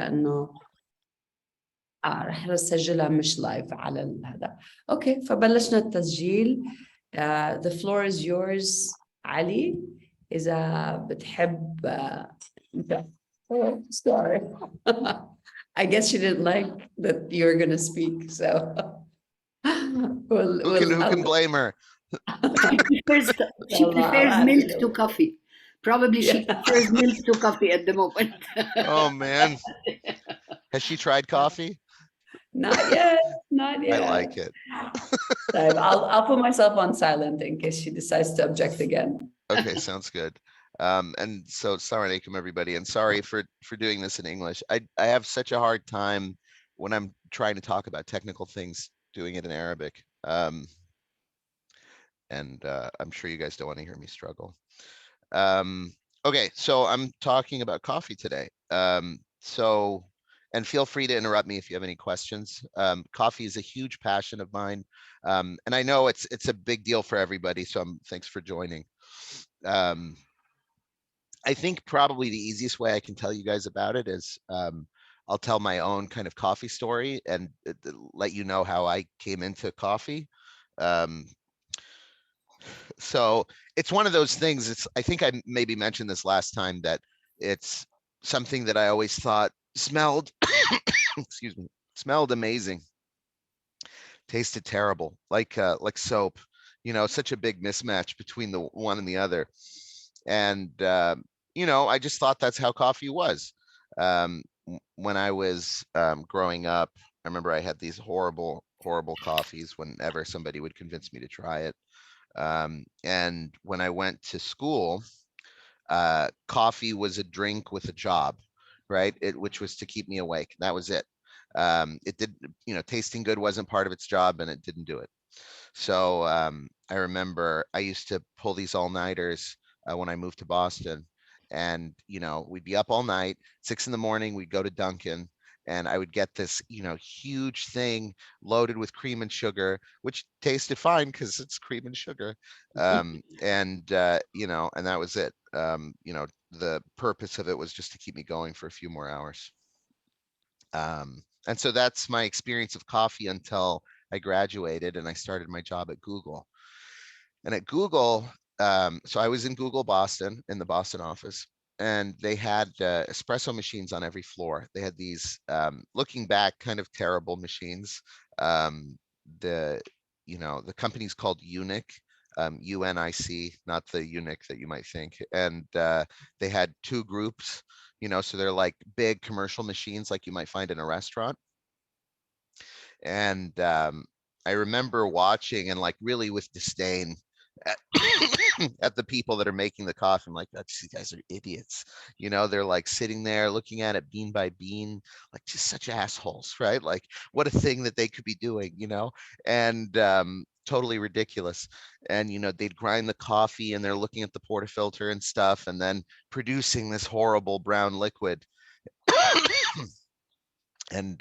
كأنه رح نسجلها مش لايف على هذا. اوكي، فبلشنا التسجيل. The floor is yours علي، إذا بتحب. Oh, sorry. I guess she didn't like that you were going to speak, so who can blame her? She prefers milk to coffee. Probably she prefers milk to coffee at the moment. Oh man. Has she tried coffee? Not yet, not yet. I like it. I'll put myself on silent in case she decides to object again. Okay, sounds good. And so Assalamu alaikum everybody, and sorry for doing this in English. I have such a hard time when I'm trying to talk about technical things doing it in Arabic. And I'm sure you guys don't want to hear me struggle. Okay, so I'm talking about coffee today. And feel free to interrupt me if you have any questions. Coffee is a huge passion of mine. And I know it's a big deal for everybody, so thanks for joining. I think probably the easiest way I can tell you guys about it is I'll tell my own kind of coffee story and let you know how I came into coffee. So it's one of those things. I think I maybe mentioned this last time, that it's something that I always thought smelled, excuse me, smelled amazing, tasted terrible, like soap. You know, such a big mismatch between the one and the other. And you know, I just thought that's how coffee was. When I was growing up, I remember I had these horrible coffees whenever somebody would convince me to try it. And when I went to school, coffee was a drink with a job, right? Which was to keep me awake. That was it. It did, you know, tasting good wasn't part of its job, and it didn't do it. So I remember I used to pull these all-nighters when I moved to Boston, and you know, we'd be up all night, 6 in the morning, we'd go to Dunkin', and I would get this, you know, huge thing loaded with cream and sugar, which tasted fine because it's cream and sugar. You know, and that was it. You know, the purpose of it was just to keep me going for a few more hours. And so that's my experience of coffee until I graduated and I started my job at Google. And at Google, so I was in Google Boston, in the Boston office, and they had espresso machines on every floor. They had these, looking back, kind of terrible machines. You know, the company's called Unic, UNIC, not the eunuch that you might think. And they had 2 groups, you know, so they're like big commercial machines like you might find in a restaurant. And I remember watching and like really with disdain at the people that are making the coffee. I'm like, these guys are idiots. You know, they're like sitting there looking at it bean by bean, like just such assholes, right? Like what a thing that they could be doing, you know, and totally ridiculous. And, you know, they'd grind the coffee and they're looking at the portafilter and stuff, and then producing this horrible brown liquid. And,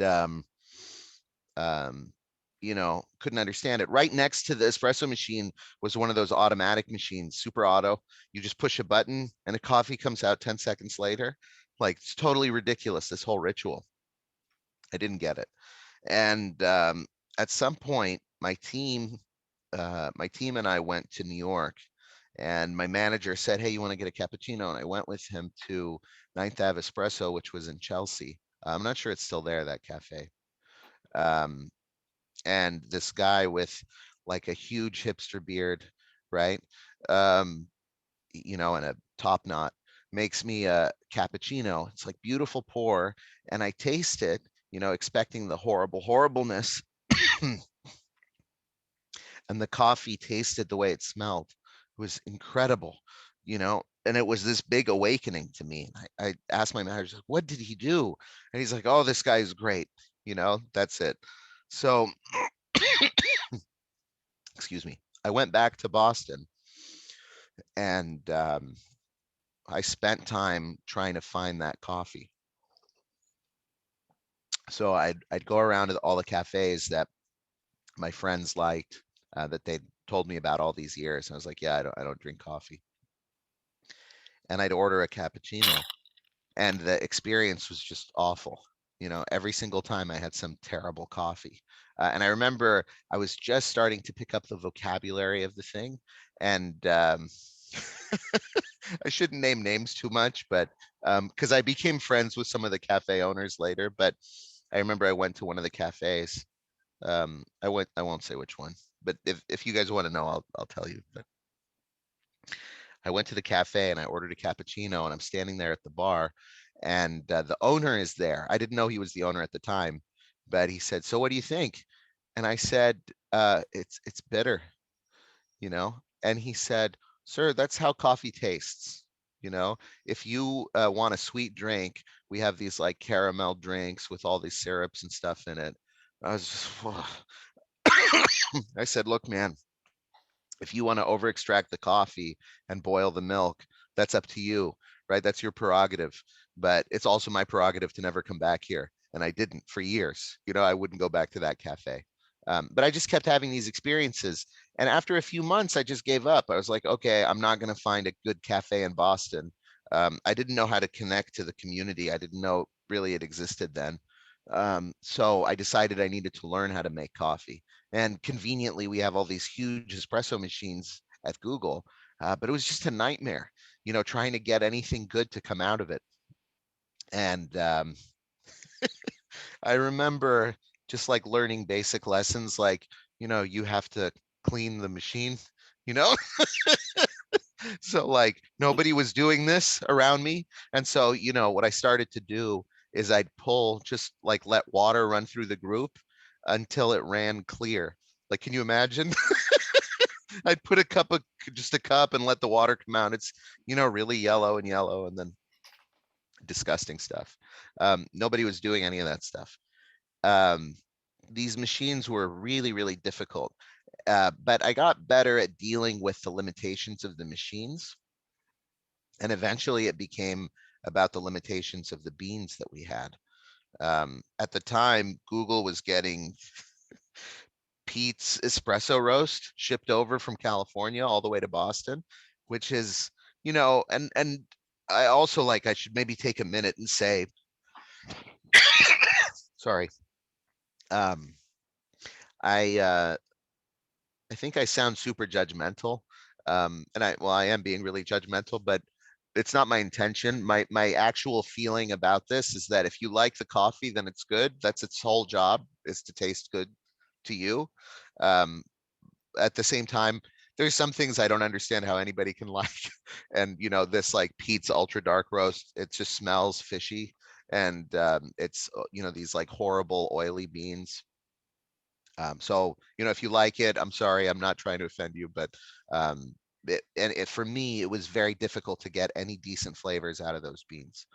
you know, couldn't understand it. Right next to the espresso machine was one of those automatic machines, super auto. You just push a button and a coffee comes out 10 seconds later. Like, it's totally ridiculous, this whole ritual. I didn't get it. And at some point, my team and I went to New York, and my manager said, hey, you want to get a cappuccino? And I went with him to 9th Ave Espresso, which was in Chelsea. I'm not sure it's still there, that cafe. And this guy with like a huge hipster beard, right? You know, and a top knot, makes me a cappuccino. It's like beautiful pour, and I taste it, you know, expecting the horribleness. And the coffee tasted the way it smelled. It was incredible, you know, and it was this big awakening to me. I asked my manager, like, what did he do? And he's like, oh, this guy is great. You know, that's it. So, excuse me, I went back to Boston, and I spent time trying to find that coffee. So I'd go around to all the cafes that my friends liked, that they'd told me about all these years. And I was like, yeah, I don't drink coffee. And I'd order a cappuccino, and the experience was just awful. You know, every single time I had some terrible coffee. And I remember I was just starting to pick up the vocabulary of the thing. And I shouldn't name names too much, but because I became friends with some of the cafe owners later. But I remember I went to one of the cafes. I won't say which one, but if you guys want to know, I'll tell you. But I went to the cafe and I ordered a cappuccino, and I'm standing there at the bar, and the owner is there. I didn't know he was the owner at the time, but he said, "So what do you think?" And I said, "It's bitter, you know." And he said, "Sir, that's how coffee tastes. You know, if you want a sweet drink, we have these like caramel drinks with all these syrups and stuff in it." I was just, I said, "Look, man, if you want to over extract the coffee and boil the milk, that's up to you, right? That's your prerogative. But it's also my prerogative to never come back here." And I didn't for years. You know, I wouldn't go back to that cafe. But I just kept having these experiences. And after a few months, I just gave up. I was like, okay, I'm not going to find a good cafe in Boston. I didn't know how to connect to the community. I didn't know really it existed then. So I decided I needed to learn how to make coffee. And conveniently, we have all these huge espresso machines at Google, but it was just a nightmare, you know, trying to get anything good to come out of it. And I remember just like learning basic lessons, like, you know, you have to clean the machine, you know? So like nobody was doing this around me. And so, you know, what I started to do is I'd pull, just like let water run through the group until it ran clear. Like, can you imagine? I'd put just a cup and let the water come out. It's, you know, really yellow and then disgusting stuff. Nobody was doing any of that stuff. These machines were really, really difficult. But I got better at dealing with the limitations of the machines. And eventually it became about the limitations of the beans that we had. At the time, Google was getting Pete's espresso roast shipped over from California all the way to Boston, which is, you know, and I also like, I should maybe take a minute and say, sorry, um, I think I sound super judgmental, and I am being really judgmental, but it's not my intention. My actual feeling about this is that if you like the coffee, then it's good. That's its whole job, is to taste good to you. Um, at the same time, there's some things I don't understand how anybody can like. And, you know, this like Pete's ultra dark roast, it just smells fishy. And it's, you know, these like horrible oily beans. So, you know, if you like it, I'm sorry, I'm not trying to offend you, but for me, it was very difficult to get any decent flavors out of those beans.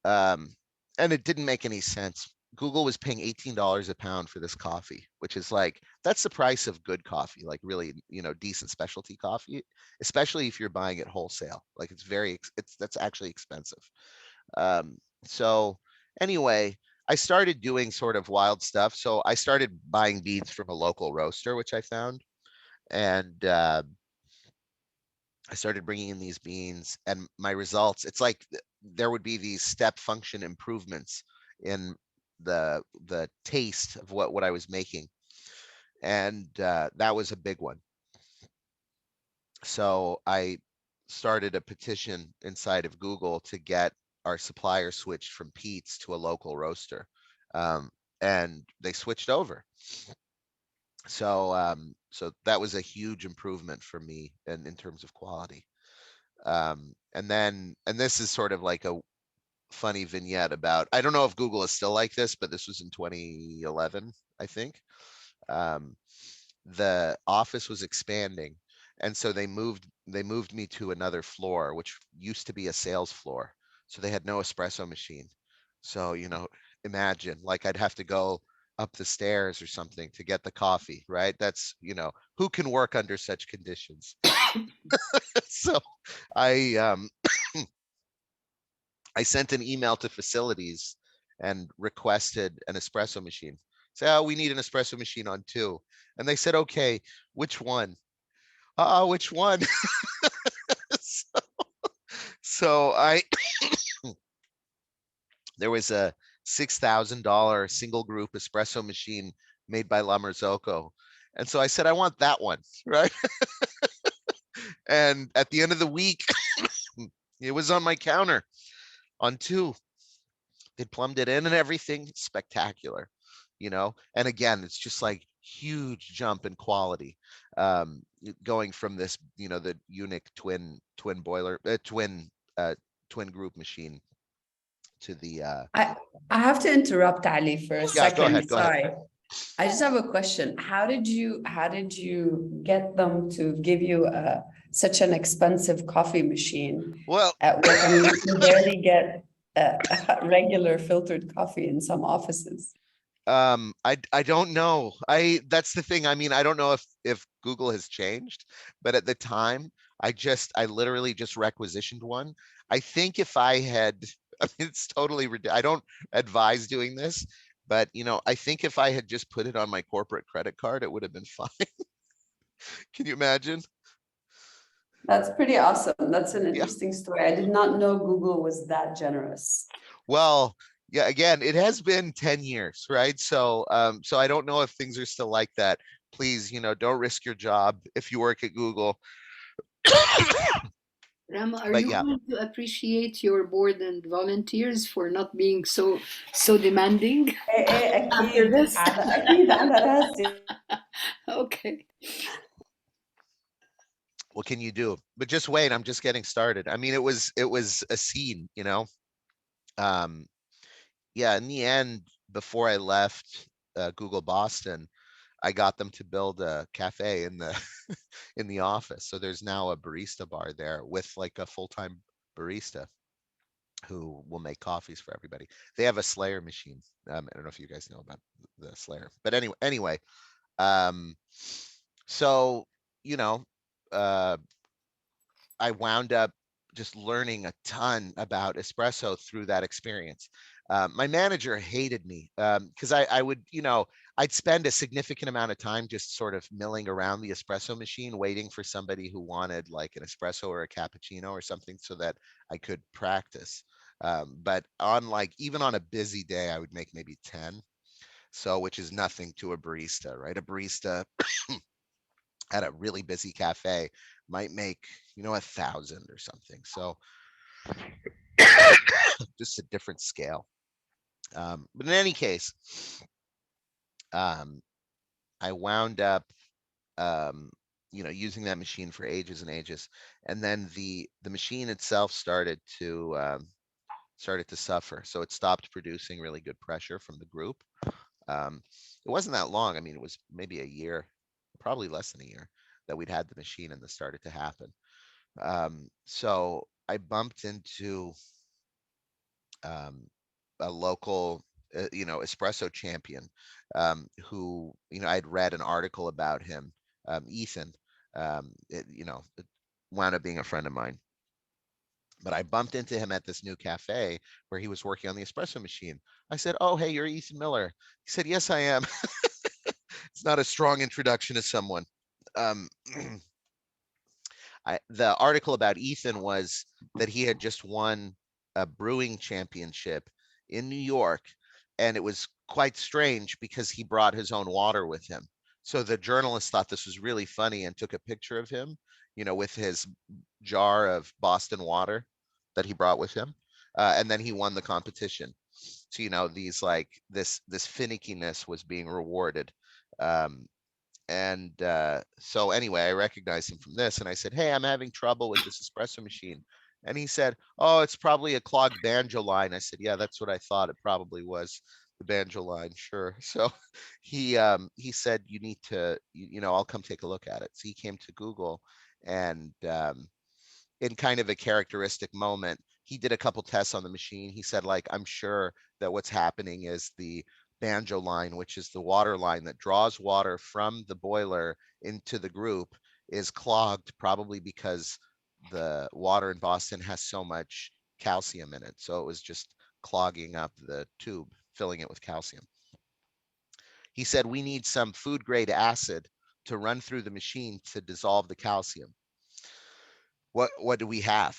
Um, and it didn't make any sense. Google was paying $18 a pound for this coffee, which is like, that's the price of good coffee, like really, you know, decent specialty coffee, especially if you're buying it wholesale. Like that's actually expensive. So anyway, I started doing sort of wild stuff. So I started buying beans from a local roaster, which I found. And I started bringing in these beans, and my results, it's like there would be these step function improvements in the taste of what I was making. And that was a big one. So I started a petition inside of Google to get our supplier switched from Pete's to a local roaster. And they switched over. So that was a huge improvement for me in terms of quality. And this is sort of like a funny vignette about, I don't know if Google is still like this, but this was in 2011, I think. The office was expanding, and so they moved me to another floor, which used to be a sales floor. So they had no espresso machine. So, you know, imagine, like, I'd have to go up the stairs or something to get the coffee, right? That's, you know, who can work under such conditions? So I I sent an email to facilities and requested an espresso machine. Say, oh, we need an espresso machine on 2. And they said, okay, which one? Which one? so, so I there was a $6,000 single group espresso machine made by La Marzocco. And so I said, I want that one, right? And at the end of the week, it was on my counter on 2. They plumbed it in and everything. Spectacular, you know? And again, it's just like huge jump in quality, going from this, you know, the unique twin boiler, twin group machine to the I have to interrupt Ali for a yeah, second. go ahead. Sorry. I just have a question. How did you get them to give you such an expensive coffee machine? Well, When you can barely get regular filtered coffee in some offices. I don't know. That's the thing. I mean, I don't know if Google has changed, but at the time, I literally just requisitioned one. I think if I had, I mean, it's totally ridiculous. I don't advise doing this, but you know, I think if I had just put it on my corporate credit card, it would have been fine. Can you imagine? That's pretty awesome. That's an Yeah. interesting story. I did not know Google was that generous. Well, yeah, again, it has been 10 years, right? So, so I don't know if things are still like that. Please, you know, don't risk your job if you work at Google. Rama, are But you yeah. going to appreciate your board and volunteers for not being so demanding after this? أكيد على راسي. Okay. What can you do? But just wait, I'm just getting started. I mean, it was a scene, you know. Yeah, in the end, before I left Google Boston, I got them to build a cafe in the in the office. So there's now a barista bar there with like a full-time barista who will make coffees for everybody. They have a Slayer machine. I don't know if you guys know about the Slayer, but anyway, so you know, uh, I wound up just learning a ton about espresso through that experience. My manager hated me because I would, you know, I'd spend a significant amount of time just sort of milling around the espresso machine, waiting for somebody who wanted like an espresso or a cappuccino or something so that I could practice. But on like, even on a busy day, I would make maybe 10. So, which is nothing to a barista, right? A barista at a really busy cafe might make, you know, 1,000 or something. So just a different scale. But in any case, I wound up, you know, using that machine for ages and ages, and then the machine itself started to suffer. So it stopped producing really good pressure from the group. It wasn't that long. I mean, it was maybe a year, probably less than a year, that we'd had the machine, and this started to happen. So I bumped into a local, you know, espresso champion, who, you know, I'd read an article about him, Ethan. You know, it wound up being a friend of mine. But I bumped into him at this new cafe where he was working on the espresso machine. I said, "Oh, hey, you're Ethan Miller." He said, "Yes, I am." It's not a strong introduction to someone. Um, the article about Ethan was that he had just won a brewing championship in New York, and it was quite strange because he brought his own water with him. So the journalist thought this was really funny and took a picture of him, you know, with his jar of Boston water that he brought with him, and then he won the competition. So, you know, these like this finickiness was being rewarded. Um, and so anyway, I recognized him from this, and I said, "Hey, I'm having trouble with this espresso machine." And he said, "Oh, it's probably a clogged banjo line." I said, "Yeah, that's what I thought it probably was, the banjo line, sure." So he said, "You need to, you know, I'll come take a look at it." So he came to Google, and in kind of a characteristic moment, he did a couple tests on the machine. He said, like, "I'm sure that what's happening is the banjo line, which is the water line that draws water from the boiler into the group, is clogged, probably because the water in Boston has so much calcium in it. So it was just clogging up the tube, filling it with calcium." He said, "We need some food grade acid to run through the machine to dissolve the calcium. What do we have?"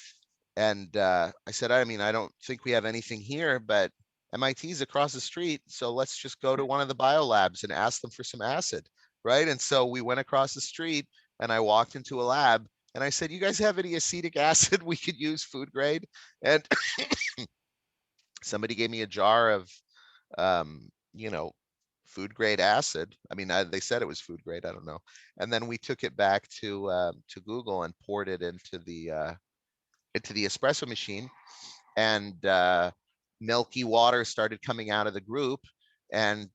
And I said, "I mean, I don't think we have anything here, but MIT's across the street, so let's just go to one of the biolabs and ask them for some acid, right? And so we went across the street and I walked into a lab and I said, you guys have any acetic acid we could use food grade? And somebody gave me a jar of, you know, food grade acid. I mean, they said it was food grade, I don't know. And then we took it back to Google and poured it into the espresso machine, and milky water started coming out of the group, and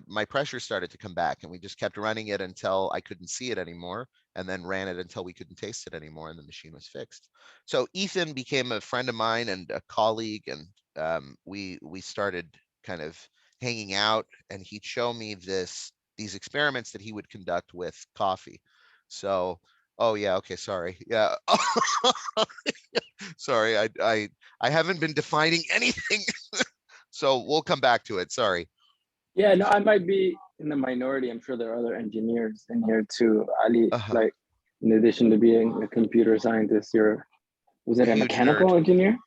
my pressure started to come back, and we just kept running it until I couldn't see it anymore, and then ran it until we couldn't taste it anymore, and the machine was fixed. So Ethan became a friend of mine and a colleague, and we started kind of hanging out, and he'd show me these experiments that he would conduct with coffee. So, oh yeah, okay, sorry, yeah. Sorry, I haven't been defining anything. So we'll come back to it. Sorry. Yeah, no, I might be in the minority. I'm sure there are other engineers in here too. Ali, like, in addition to being a computer scientist, was it a mechanical engineer?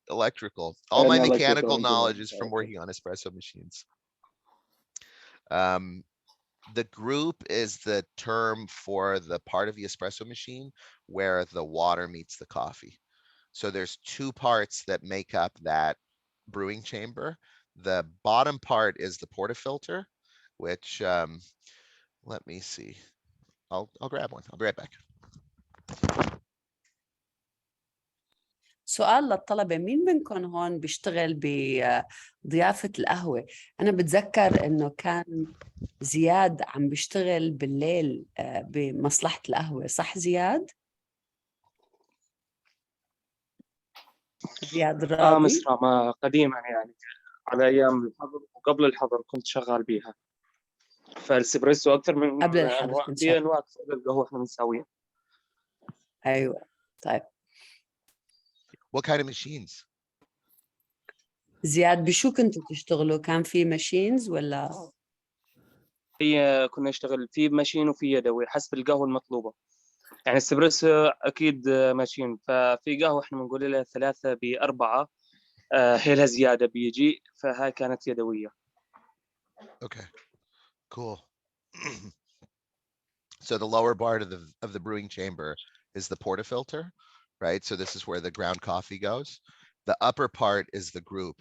Electrical. All my mechanical knowledge is from working on espresso machines. The group is the term for the part of the espresso machine where the water meets the coffee. So there's two parts that make up that brewing chamber. The bottom part is the portafilter, which let me see. I'll grab one. I'll be right back. سؤال للطلبة، مين منكم هون بيشتغل بضيافة القهوة؟ أنا بتذكر إنه كان زياد عم بيشتغل بالليل بمصلحة القهوة، صح زياد؟ زياد راضي؟ مصر ما قديما يعني على أيام الحظر وقبل الحظر كنت شغال بيها، فالإسبريسو أكثر من قبل الحظر كنت في أنواع كثير القهوة إحنا بنسويها. أيوة طيب. What kind of machines? زياد بشو كنتوا تشتغلوا؟ كان في ماشينز ولا؟ كنا نشتغل في ماشين وفي يدوي حسب القهوة المطلوبة. يعني الإسبريسو أكيد ماشين، ففي قهوة إحنا بنقول لها 3 ب4 هي لها زيادة بيجي، فهاي كانت يدوية. Okay, cool. So the lower part of the brewing chamber is the portafilter, right? So this is where the ground coffee goes. The upper part is the group,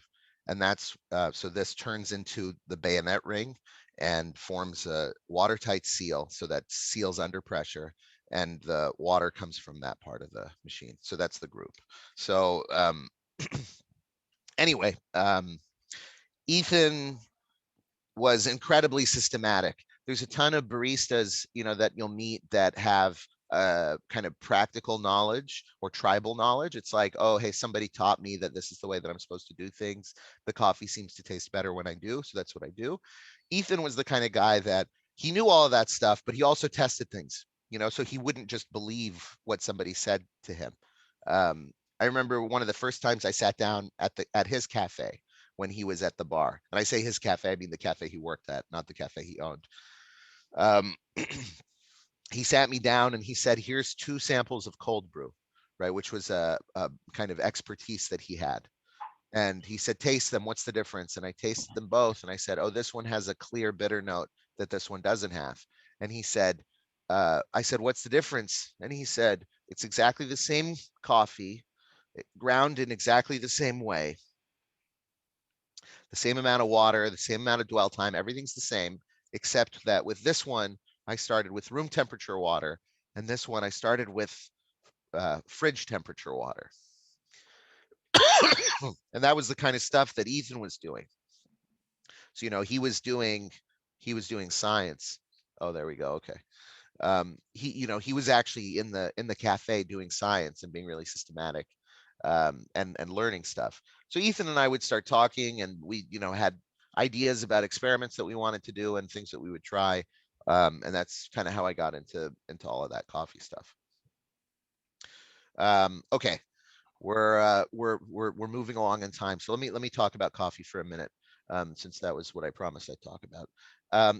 and that's so this turns into the bayonet ring and forms a watertight seal, so that seals under pressure, and the water comes from that part of the machine. So that's the group. So anyway, Ethan was incredibly systematic. There's a ton of baristas, you know, that you'll meet that have kind of practical knowledge or tribal knowledge. It's like, oh, hey, somebody taught me that this is the way that I'm supposed to do things. The coffee seems to taste better when I do, so that's what I do. Ethan was the kind of guy that he knew all of that stuff, but he also tested things, you know, so he wouldn't just believe what somebody said to him. I remember one of the first times I sat down at his cafe when he was at the bar. And I say his cafe, I mean the cafe he worked at, not the cafe he owned. He sat me down and he said, here's 2 samples of cold brew, right? Which was a kind of expertise that he had. And he said, taste them, what's the difference? And I tasted them both. And I said, oh, this one has a clear bitter note that this one doesn't have. And he said, I said, what's the difference? And he said, it's exactly the same coffee, ground in exactly the same way. The same amount of water, the same amount of dwell time, everything's the same, except that with this one, I started with room temperature water, and this one I started with fridge temperature water. And that was the kind of stuff that Ethan was doing. So, you know, he was doing science. Oh, there we go. Okay. He was actually in the cafe doing science and being really systematic. And learning stuff. So Ethan and I would start talking, and we, you know, had ideas about experiments that we wanted to do and things that we would try. And that's kind of how I got into all of that coffee stuff. Okay, we're moving along in time. So let me talk about coffee for a minute. since that was what I promised I'd talk about.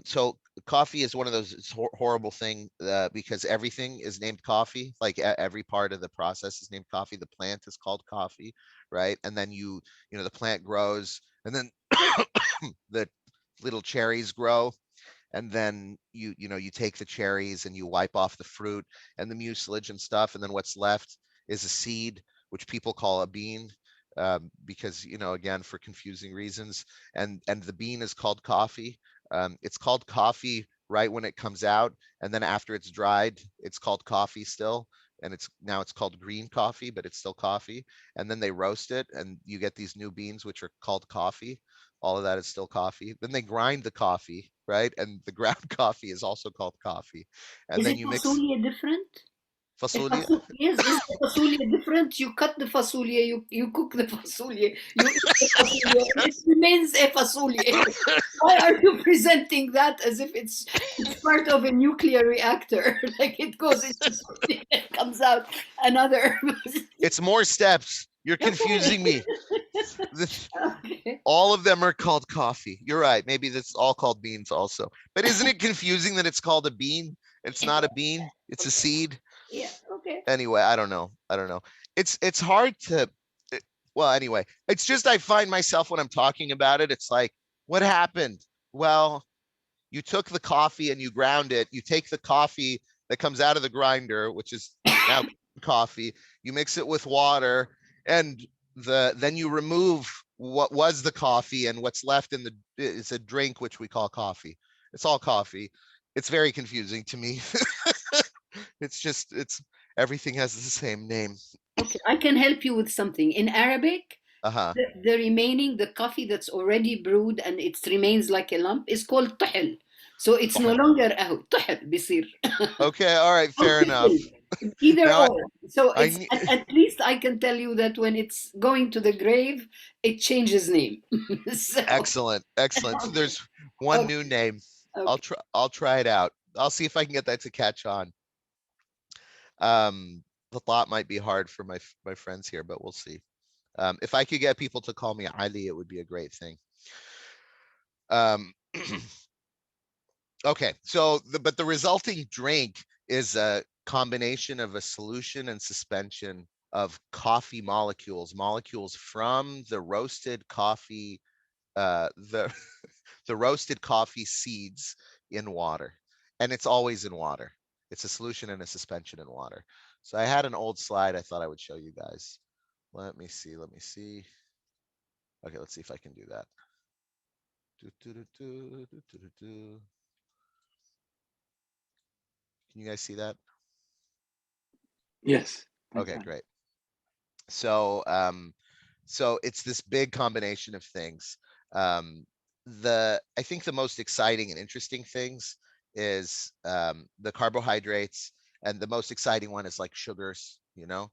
So coffee is one of those horrible thing because everything is named coffee. Like every part of the process is named coffee. The plant is called coffee, right? And then you know, the plant grows, and then the little cherries grow, and then you know, you take the cherries and you wipe off the fruit and the mucilage and stuff, and then what's left is a seed, which people call a bean, because, you know, again, for confusing reasons, and the bean is called coffee. It's called coffee right when it comes out, and then after it's dried, it's called coffee still, and now it's called green coffee, but it's still coffee. And then they roast it, and you get these new beans, which are called coffee. All of that is still coffee. Then they grind the coffee, right? And the ground coffee is also called coffee. And Is then it you mix fasulia different? fasulia. Yes, is the fasulia different? You cut the fasulia, you cook the fasulia, you eat the fasulia, it remains a fasulia. Why are you presenting that as if it's part of a nuclear reactor? Like it goes into something and comes out another. It's more steps. You're confusing me. Okay. All of them are called coffee. You're right. Maybe that's all called beans also. But isn't it confusing that it's called a bean? It's not a bean. It's a seed. Yeah. Okay. Anyway, I don't know. It's hard to, well, anyway, it's just, I find myself when I'm talking about it, it's like, what happened? Well, you took the coffee and you ground it. You take the coffee that comes out of the grinder, which is now coffee, you mix it with water, and then you remove what was the coffee, and what's left in is a drink, which we call coffee. It's all coffee. It's very confusing to me. It's everything has the same name. Okay, I can help you with something. In Arabic, Uh-huh. the coffee that's already brewed and it remains like a lump is called طحل. So it's no longer طحل بيصير. Okay, all right, fair enough. Either Now or. So I it's at least I can tell you that when it's going to the grave, it changes name. So, Excellent. So there's one new name. okay. I'll try it out. I'll see if I can get that to catch on. The thought might be hard for my friends here, but we'll see. If I could get people to call me Ali, it would be a great thing. Okay, so but the resulting drink is a combination of a solution and suspension of coffee molecules from the roasted coffee, the roasted coffee seeds in water, and it's always in water. It's a solution and a suspension in water. So I had an old slide I thought I would show you guys. Let me see. Okay, let's see if I can do that. Can you guys see that? Yes. Okay, great. So so it's this big combination of things. I think the most exciting and interesting things is the carbohydrates, and the most exciting one is like sugars, you know,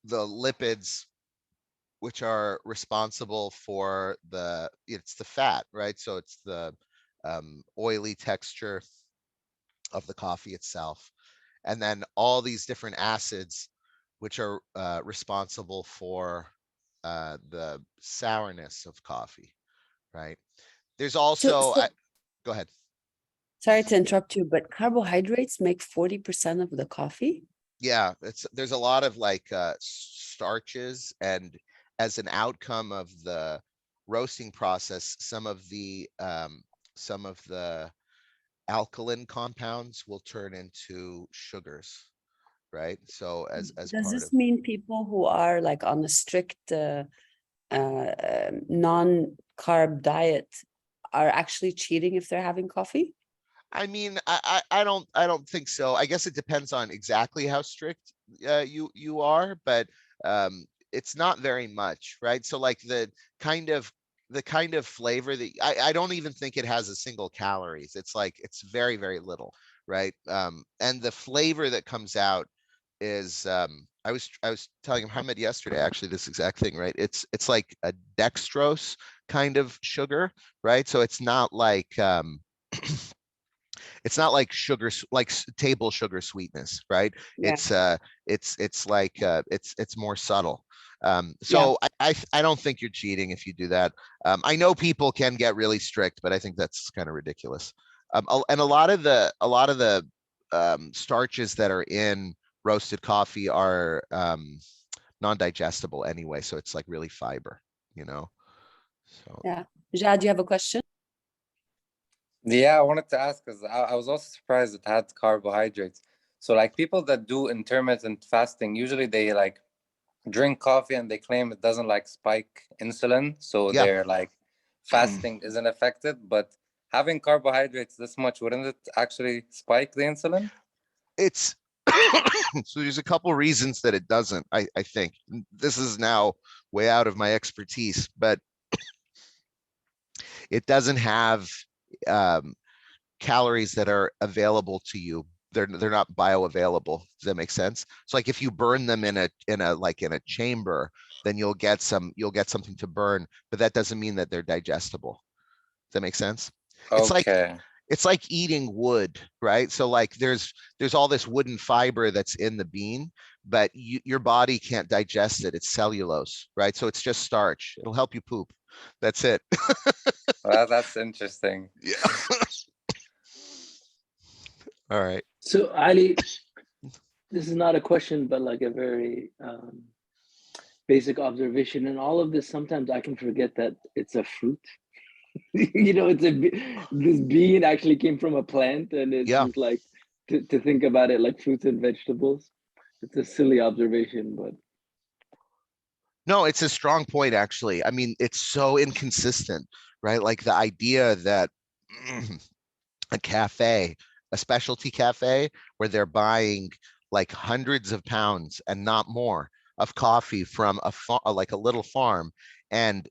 the lipids, which are responsible for it's the fat, right? So it's the oily texture of the coffee itself, and then all these different acids, which are responsible for the sourness of coffee, right? There's also, go ahead. Sorry to interrupt you, but carbohydrates make 40% of the coffee? Yeah, there's a lot of like starches, and as an outcome of the roasting process, some of the alkaline compounds will turn into sugars, right? So as Does part this of, mean people who are like on a strict non-carb diet are actually cheating if they're having coffee? I mean, I don't think so. I guess it depends on exactly how strict you are, but it's not very much, right? So like the kind of flavor that I don't even think it has a single calories. It's like it's very, very little, right? And the flavor that comes out is I was telling Muhammad yesterday actually this exact thing, right? It's like a dextrose kind of sugar, right? So it's not like it's not like sugar, like table sugar sweetness, right? Yeah. It's like it's more subtle. So I don't think you're cheating if you do that. I know people can get really strict, but I think that's kind of ridiculous. And a lot of the starches that are in roasted coffee are non-digestible anyway, so it's like really fiber, you know. So yeah. Jad, you have a question? Yeah, I wanted to ask because I was also surprised it had carbohydrates. So like people that do intermittent fasting, usually they like drink coffee and they claim it doesn't like spike insulin, so they're like fasting isn't affected. But having carbohydrates this much, wouldn't it actually spike the insulin? It's so there's a couple reasons that it doesn't. I think this is now way out of my expertise, but it doesn't have calories that are available to you. They're not bioavailable. Does that make sense? So like if you burn them in a chamber, then you'll get something to burn, but that doesn't mean that they're digestible. Does that make sense? Okay. It's like eating wood, right? So like there's all this wooden fiber that's in the bean, but your body can't digest it. It's cellulose, right? So it's just starch. It'll help you poop. That's it. Well, that's interesting. Yeah. All right. So Ali, this is not a question, but like a very basic observation. In all of this, sometimes I can forget that it's a fruit. You know, this bean actually came from a plant, and it's just like to think about it like fruits and vegetables. It's a silly observation, but no, it's a strong point actually. I mean, it's so inconsistent, right? Like the idea that a specialty cafe where they're buying like hundreds of pounds and not more of coffee from like a little farm, and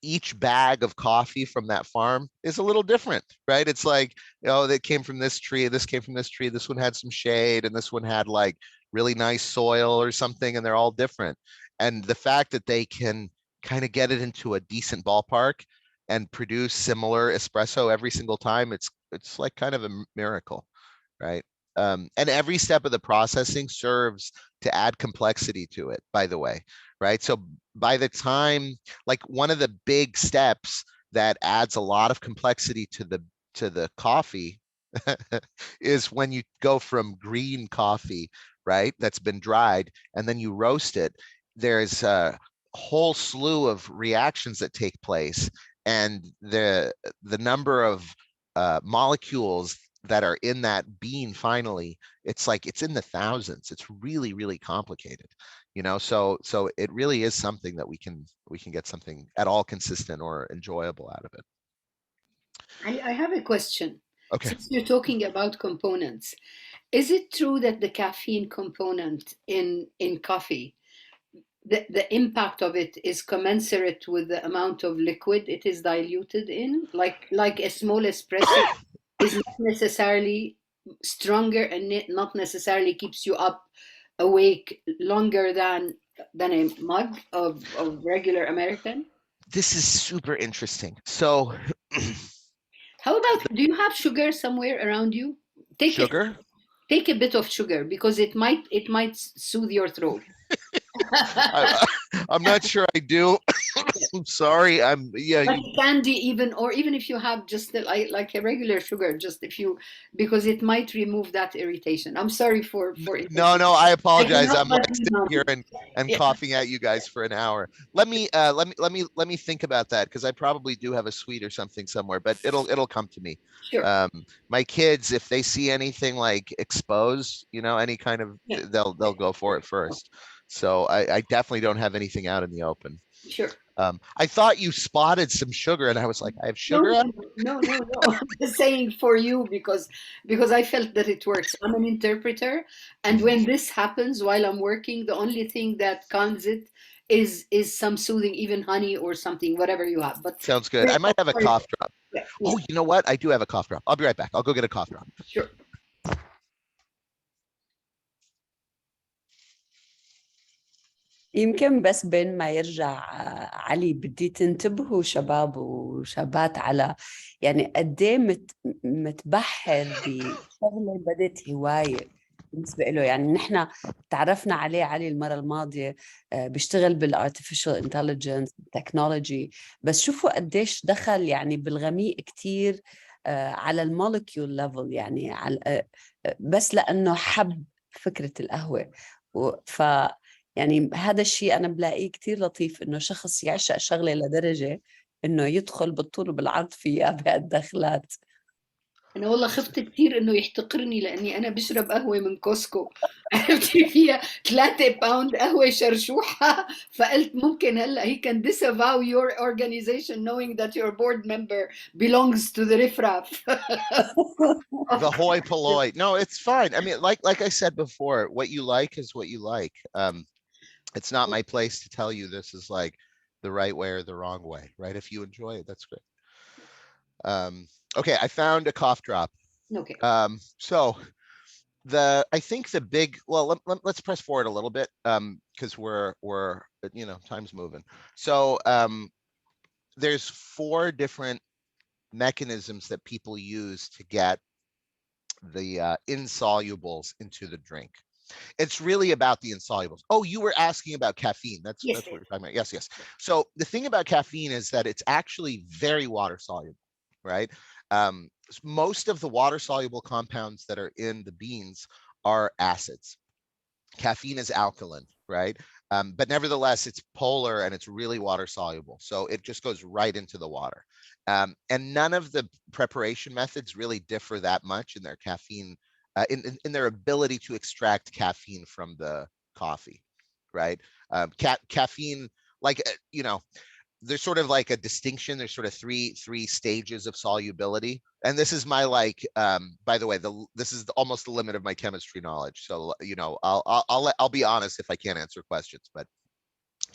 each bag of coffee from that farm is a little different, right? It's like, you know, that came from this tree, this came from this tree, this one had some shade, and this one had like really nice soil or something, and they're all different. And the fact that they can kind of get it into a decent ballpark and produce similar espresso every single time, it's like kind of a miracle, right? And every step of the processing serves to add complexity to it, by the way, right? So by the time, like one of the big steps that adds a lot of complexity to the coffee is when you go from green coffee, right, that's been dried, and then you roast it. There's a whole slew of reactions that take place, and the number of molecules that are in that bean, finally, it's like it's in the thousands. It's really, really complicated, you know. So it really is something that we can get something at all consistent or enjoyable out of it. I have a question. Okay. Since you're talking about components, is it true that the caffeine component in coffee, the impact of it is commensurate with the amount of liquid it is diluted in? Like a small espresso is not necessarily stronger and not necessarily keeps you up awake longer than a mug of regular American? This is super interesting. So how about, do you have sugar somewhere around you? Sugar? Take a bit of sugar, because it might soothe your throat. I'm not sure I do. I'm sorry. Like candy, even if you have just like a regular sugar, just because it might remove that irritation. I'm sorry for No, I apologize. I'm like sitting here and coughing at you guys for an hour. Let me think about that, because I probably do have a sweet or something somewhere, but it'll come to me. Sure. My kids, if they see anything like exposed, you know, any kind of, they'll go for it first. So I definitely don't have anything out in the open. Sure. I thought you spotted some sugar, and I was like, I have sugar on? No. I'm just saying for you, because I felt that it works. I'm an interpreter, and when this happens while I'm working, the only thing that calms it is some soothing, even honey or something, whatever you have. But sounds good. I might have a cough drop. Yeah. Oh, you know what? I do have a cough drop. I'll be right back. I'll go get a cough drop. Sure. يمكن بس بين ما يرجع علي بدي تنتبهوا شباب وشابات على يعني قد ايه متبحر بشغله بدت هوايه. بالنسبة له. يعني نحن تعرفنا عليه علي المرة الماضية، بيشتغل بالارتفيشال انتليجنس تكنولوجي، بس شوفوا قديش دخل يعني بالغميق كتير على المولكيول ليفل، يعني على بس لأنه حب فكرة القهوة. ف يعني هذا الشيء أنا بلاقيه كتير لطيف، إنه شخص يعشق شغلة لدرجة إنه يدخل بالطول وبالعرض فيها بهالدخلات. انا والله خفت كثير انه يحتقرني لاني انا بشرب قهوه من كوسكو. عرفتي فيها 3 باوند قهوه شرشوحه، فقلت ممكن هلا he can disavow your organization knowing that your board member belongs to the riffraff. The hoi polloi. No, it's fine. I mean, like I said before, what you like is what you like. It's not my place to tell you this is like the right way or the wrong way, right? If you enjoy it, that's great. Okay, I found a cough drop. Okay. So I think the big, well, let's press forward a little bit, because we're you know, time's moving. So there's 4 different mechanisms that people use to get the insolubles into the drink. It's really about the insolubles. Oh, you were asking about caffeine. That's Yes, what we're talking about. Yes, yes. So the thing about caffeine is that it's actually very water soluble, right? Most of the water soluble compounds that are in the beans are acids. Caffeine is alkaline, right? But nevertheless, it's polar and it's really water soluble. So it just goes right into the water. And none of the preparation methods really differ that much in their caffeine, in their ability to extract caffeine from the coffee, right? Caffeine, like, you know, there's sort of like a distinction. There's sort of three stages of solubility. And this is my, like, by the way, this is almost the limit of my chemistry knowledge. So, you know, I'll be honest if I can't answer questions, but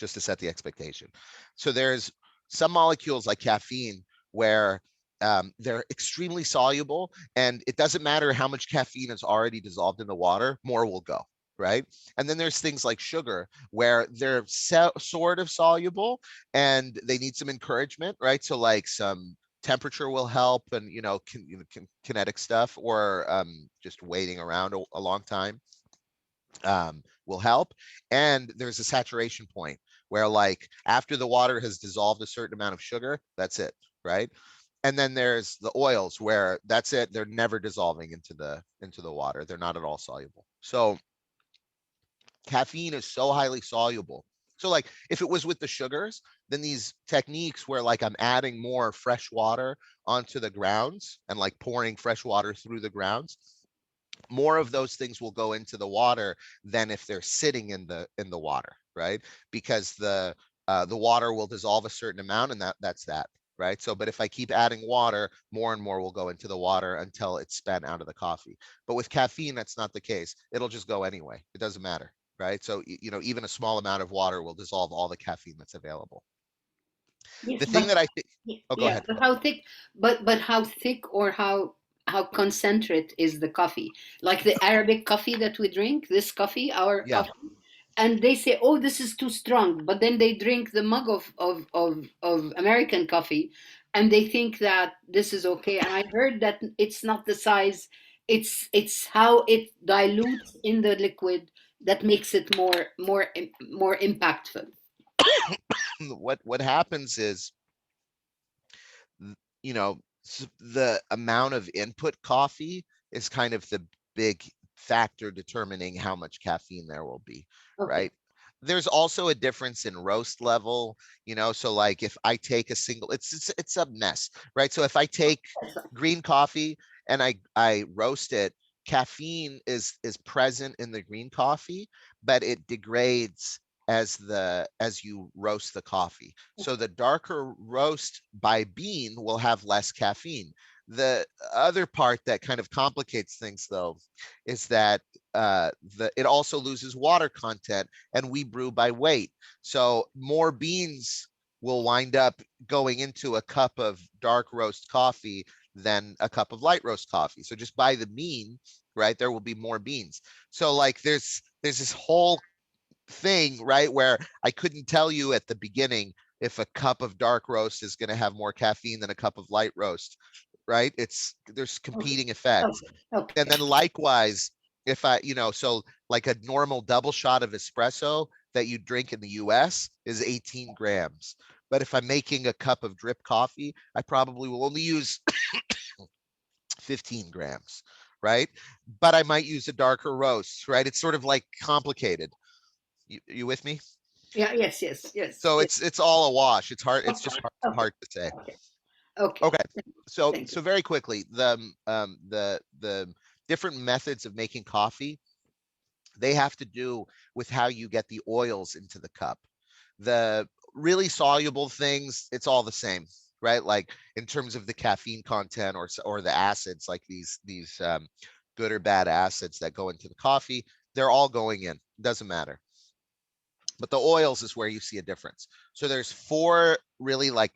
just to set the expectation. So there's some molecules like caffeine where they're extremely soluble, and it doesn't matter how much caffeine is already dissolved in the water, more will go, right? And then there's things like sugar where they're sort of soluble and they need some encouragement, right? So like some temperature will help, and, you know, kinetic stuff, or just waiting around a long time will help. And there's a saturation point where, like, after the water has dissolved a certain amount of sugar, that's it, right? And then there's the oils where that's it, they're never dissolving into the water, they're not at all soluble. So caffeine is so highly soluble. So like if it was with the sugars, then these techniques where, like, I'm adding more fresh water onto the grounds and like pouring fresh water through the grounds, more of those things will go into the water than if they're sitting in the water, right? Because the water will dissolve a certain amount, and that's that, right? So, but if I keep adding water, more and more will go into the water until it's spent out of the coffee. But with caffeine, that's not the case. It'll just go anyway. It doesn't matter, right? So, you know, even a small amount of water will dissolve all the caffeine that's available. Yes, The thing that I think, oh, go yeah, ahead. but how thick? But how thick or how concentrate is the coffee? Like the Arabic coffee that we drink, this coffee, our Yeah. coffee, and they say, "Oh, this is too strong," but then they drink the mug of American coffee, and they think that this is okay. And I heard that it's not the size; it's how it dilutes in the liquid that makes it more impactful. What happens is, you know, the amount of input coffee is kind of the big factor determining how much caffeine there will be, Okay. right? There's also a difference in roast level, you know, so like if I take a single, it's a mess, right? So if I take green coffee and I roast it, caffeine is present in the green coffee, but it degrades as you roast the coffee. So the darker roast by bean will have less caffeine. The other part that kind of complicates things, though, is that it also loses water content, and we brew by weight. So more beans will wind up going into a cup of dark roast coffee than a cup of light roast coffee. So just by the mean, right, there will be more beans. So like there's this whole thing, right, where I couldn't tell you at the beginning if a cup of dark roast is going to have more caffeine than a cup of light roast, right? There's competing effects. Okay. And then likewise, if I, so like a normal double shot of espresso that you drink in the US is 18 grams. But if I'm making a cup of drip coffee, I probably will only use 15 grams, right? But I might use a darker roast, right? It's sort of like complicated. You with me? Yeah, yes. So yes. it's all a wash. It's hard. It's Okay, just okay. hard to say. Okay. Okay. So Thank so very quickly, the different methods of making coffee, they have to do with how you get the oils into the cup. The really soluble things, it's all the same, right? Like in terms of the caffeine content or the acids, like these good or bad acids that go into the coffee, they're all going in. Doesn't matter. But the oils is where you see a difference. So there's 4 really like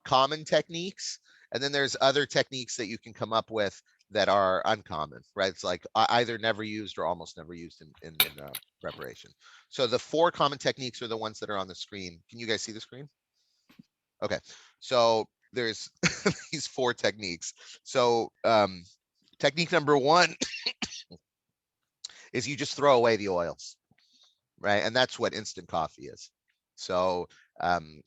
common techniques, and then there's other techniques that you can come up with that are uncommon, right? It's like either never used or almost never used in preparation. So the 4 common techniques are the ones that are on the screen. Can you guys see the screen? Okay, so there's these 4 techniques. So technique number 1 is you just throw away the oils, right? And that's what instant coffee is. So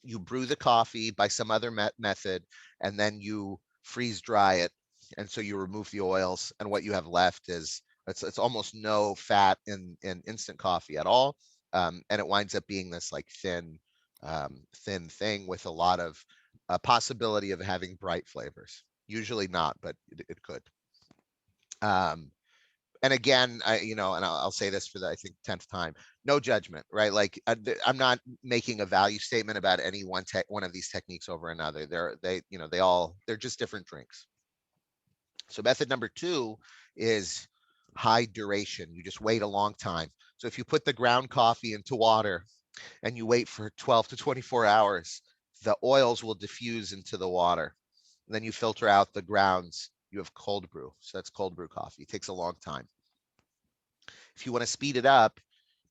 you brew the coffee by some other method, and then you freeze dry it. And so you remove the oils, and what you have left is it's almost no fat in instant coffee at all. And it winds up being this like thin thing with a lot of possibility of having bright flavors. Usually not, but it could. And again, and I'll say this for the, I think, 10th time, no judgment, right? Like I'm not making a value statement about any one of these techniques over another. They're just different drinks. So method number 2 is high duration. You just wait a long time. So if you put the ground coffee into water and you wait for 12 to 24 hours, the oils will diffuse into the water. And then you filter out the grounds. You have cold brew. So that's cold brew coffee. It takes a long time. If you want to speed it up,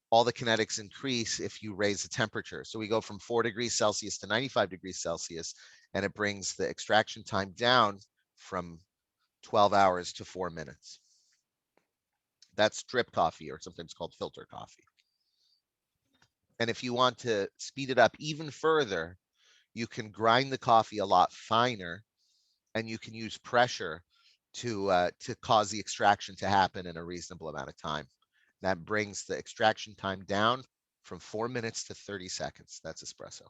all the kinetics increase if you raise the temperature. So we go from 4 degrees Celsius to 95 degrees Celsius, and it brings the extraction time down from 12 hours to 4 minutes. That's drip coffee, or sometimes called filter coffee. And if you want to speed it up even further, you can grind the coffee a lot finer, and you can use pressure to cause the extraction to happen in a reasonable amount of time. That brings the extraction time down from 4 minutes to 30 seconds. That's espresso.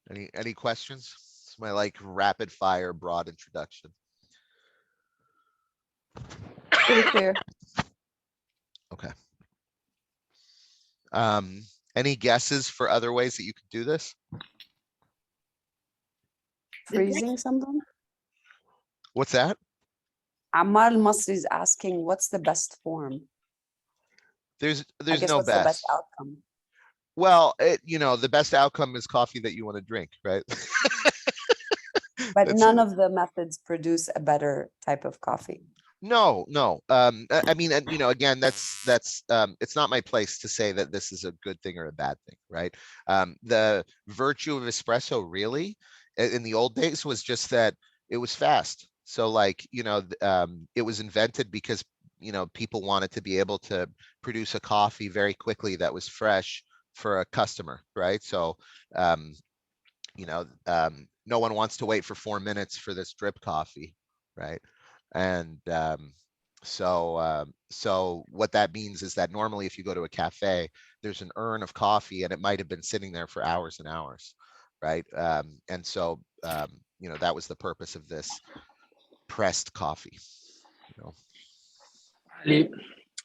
Any questions? It's my like rapid fire broad introduction. Pretty clear. Okay. Any guesses for other ways that you could do this? Freezing something? What's that? Ammar al-Masri is asking, what's the best form? There's I guess no what's the best best. outcome? Well, the best outcome is coffee that you want to drink, right? But That's none it. of the methods produce a better type of coffee. No. I mean, again, that's it's not my place to say that this is a good thing or a bad thing, right? The virtue of espresso really in the old days was just that it was fast. So like, it was invented because, people wanted to be able to produce a coffee very quickly that was fresh for a customer, right? So, no one wants to wait for 4 minutes for this drip coffee, right? And so what that means is that normally if you go to a cafe, there's an urn of coffee and it might have been sitting there for hours and hours, right? And so, that was the purpose of this pressed coffee. Ali,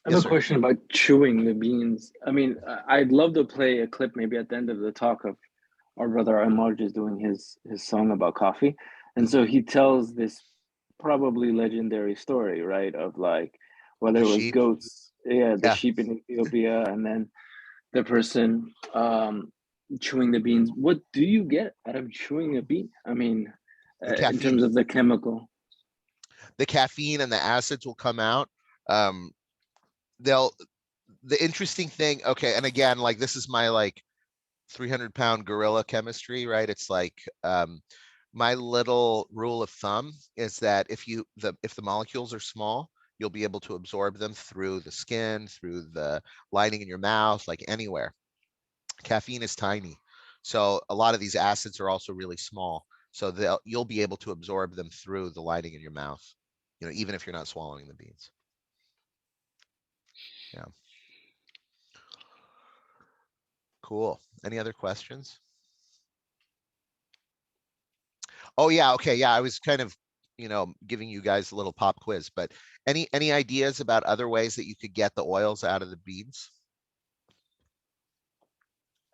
I have Yes, a sir. question about chewing the beans. I mean, I'd love to play a clip maybe at the end of the talk of our brother Ammar just doing his song about coffee. And so he tells this probably legendary story, right? Of like whether The it was sheep. goats, the Yeah. sheep in Ethiopia, and then the person chewing the beans. What do you get out of chewing a bean? I mean, The in caffeine. terms of the chemical. The caffeine and the acids will come out. The interesting thing, okay, and again, like this is my like 300-pound gorilla chemistry, right? It's like my little rule of thumb is that if the molecules are small, you'll be able to absorb them through the skin, through the lining in your mouth, like anywhere. Caffeine is tiny. So a lot of these acids are also really small. So you'll be able to absorb them through the lining in your mouth, even if you're not swallowing the beans. Yeah. Cool. Any other questions? Oh yeah, okay, yeah, I was kind of, giving you guys a little pop quiz, but any ideas about other ways that you could get the oils out of the beans?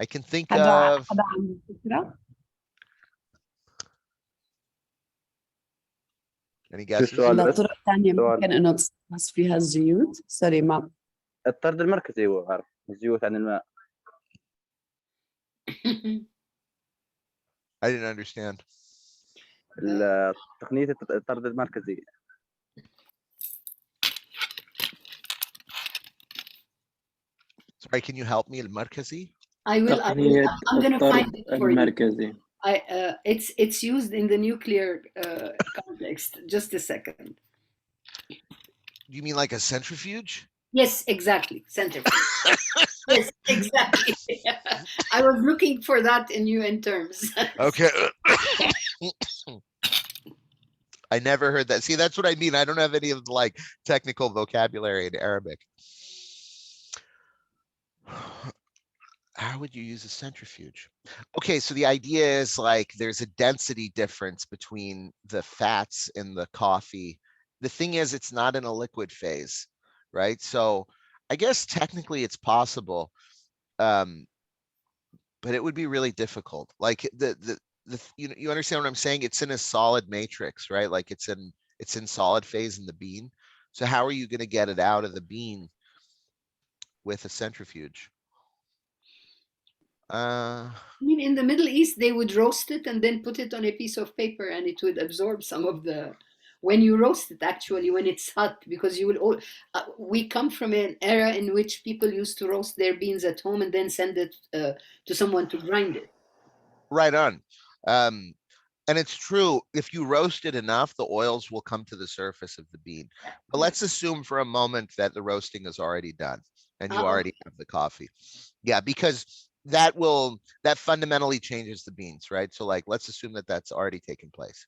I can think of حدا عنده فكرة؟ any شو guesses? السؤال عندها بس؟ طرق تانية سؤال. ممكن إنه تستخلص فيها الزيوت؟ سوري ما الطرد المركزي هو عارف الزيوت عن الماء. I didn't understand. تقنية الطرد المركزي. Sorry, can you help me, المركزي? I will. تقنية I'm going to find الطرد it for you. المركزي. It's used in the nuclear context. Just a second. You mean like a centrifuge? Yes, exactly. Centrifuge. Yes, exactly. I was looking for that in UN terms. Okay. I never heard that. See, that's what I mean. I don't have any of the like technical vocabulary in Arabic. How would you use a centrifuge? Okay, so the idea is like there's a density difference between the fats in the coffee. The thing is, it's not in a liquid phase, right? So I guess technically it's possible, but it would be really difficult. Like you understand what I'm saying? It's in a solid matrix, right? Like it's in solid phase in the bean. So how are you going to get it out of the bean with a centrifuge? I mean, in the Middle East, they would roast it and then put it on a piece of paper, and it would absorb some of the. When you roast it, actually, when it's hot, because you will. We come from an era in which people used to roast their beans at home and then send it to someone to grind it. Right on. And it's true, if you roast it enough, the oils will come to the surface of the bean. But let's assume for a moment that the roasting is already done and you already have the coffee. Yeah, because that fundamentally changes the beans, right? So like, let's assume that that's already taken place.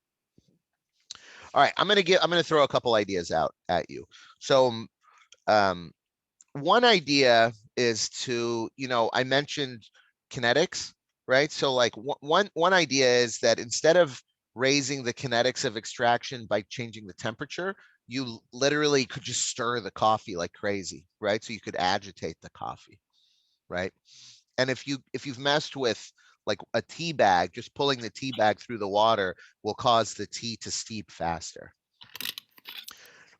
All right, I'm gonna throw a couple ideas out at you. So one idea is to, I mentioned kinetics, right? So like one idea is that instead of raising the kinetics of extraction by changing the temperature, you literally could just stir the coffee like crazy, right? So you could agitate the coffee, right? And if you've messed with like a tea bag, just pulling the tea bag through the water will cause the tea to steep faster.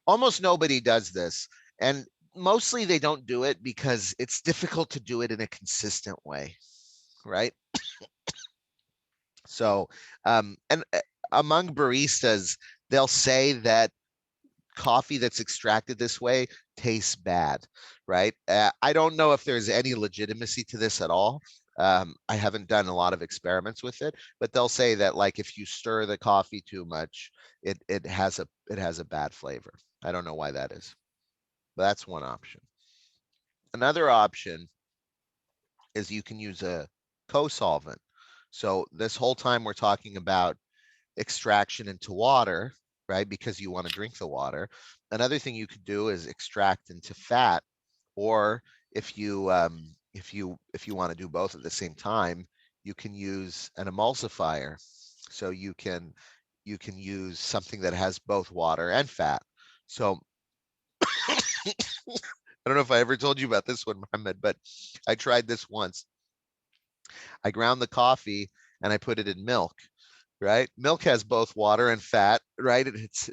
Almost nobody does this, and mostly they don't do it because it's difficult to do it in a consistent way, right? So, and among baristas, they'll say that coffee that's extracted this way tastes bad, right? I don't know if there's any legitimacy to this at all. I haven't done a lot of experiments with it, but they'll say that like if you stir the coffee too much, it has a bad flavor. I don't know why that is, but that's one option. Another option is you can use a co-solvent. So this whole time we're talking about extraction into water, right? Because you want to drink the water. Another thing you could do is extract into fat, or if you want to do both at the same time, you can use an emulsifier. So you can use something that has both water and fat. So I don't know if I ever told you about this one, Muhammad, but I tried this once. I ground the coffee and I put it in milk, right? Milk has both water and fat, right? It's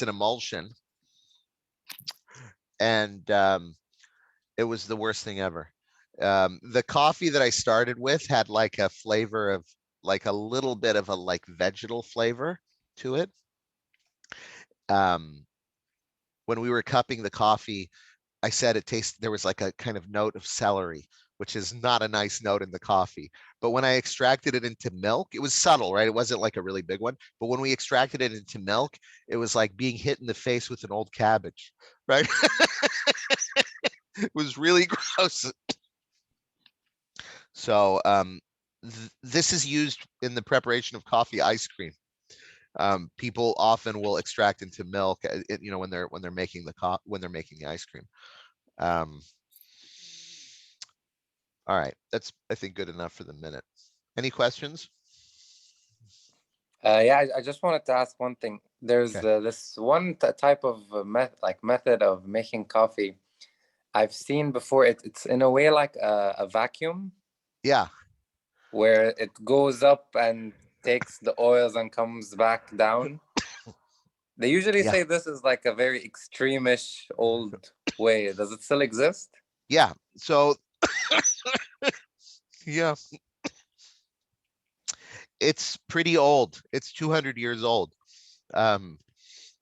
an emulsion. And it was the worst thing ever. The coffee that I started with had like a flavor of like a little bit of a like vegetal flavor to it. When we were cupping the coffee, I said there was like a kind of note of celery, which is not a nice note in the coffee. But when I extracted it into milk, it was subtle, right? It wasn't like a really big one. But when we extracted it into milk, it was like being hit in the face with an old cabbage, right? It was really gross. So this is used in the preparation of coffee ice cream. People often will extract into milk, you know, when they're making the ice cream. All right, that's, I think, good enough for the minute. Any questions? Yeah, I just wanted to ask one thing. There's this one type of method of making coffee I've seen before. It's in a way like a vacuum. Yeah. Where it goes up and takes the oils and comes back down. They usually say this is like a very extreme-ish old way. Does it still exist? Yeah. So yeah. It's pretty old. It's 200 years old.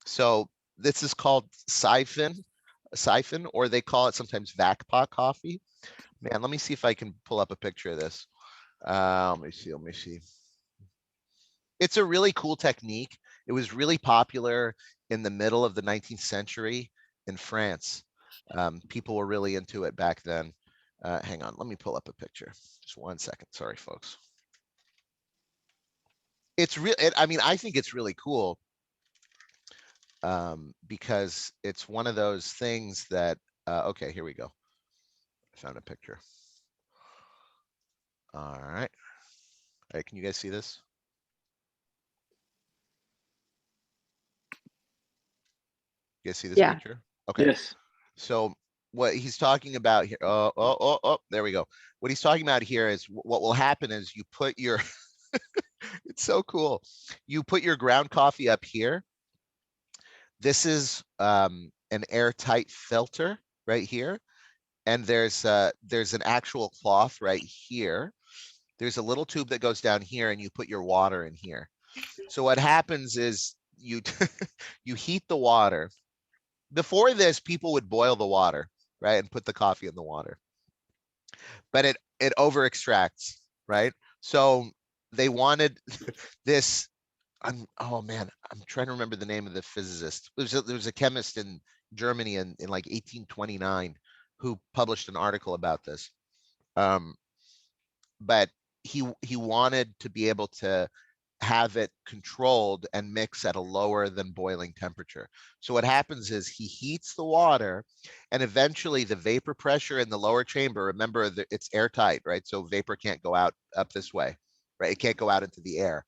So this is called siphon, or they call it sometimes vac pot coffee. Man, let me see if I can pull up a picture of this. Let me see. It's a really cool technique. It was really popular in the middle of the 19th century in France. People were really into it back then. Hang on, let me pull up a picture. Just 1 second. Sorry, folks. It's real. I mean, I think it's really cool because it's one of those things that, okay, here we go. I found a picture. All right. All right, can you guys see this? You guys see this picture? Okay. Yes. So what he's talking about here, there we go. What he's talking about here is what will happen is you put your, it's so cool. You put your ground coffee up here. This is an airtight filter right here. And there's an actual cloth right here. There's a little tube that goes down here and you put your water in here. So what happens is you, you heat the water. Before this, people would boil the water, right, and put the coffee in the water. But it over extracts, right? So they wanted this. Oh man, I'm trying to remember the name of the physicist. There was a chemist in Germany in like 1829 who published an article about this. But he wanted to be able to have it controlled and mix at a lower than boiling temperature. So what happens is he heats the water and eventually the vapor pressure in the lower chamber, remember that it's airtight, right? So vapor can't go out up this way, right? It can't go out into the air.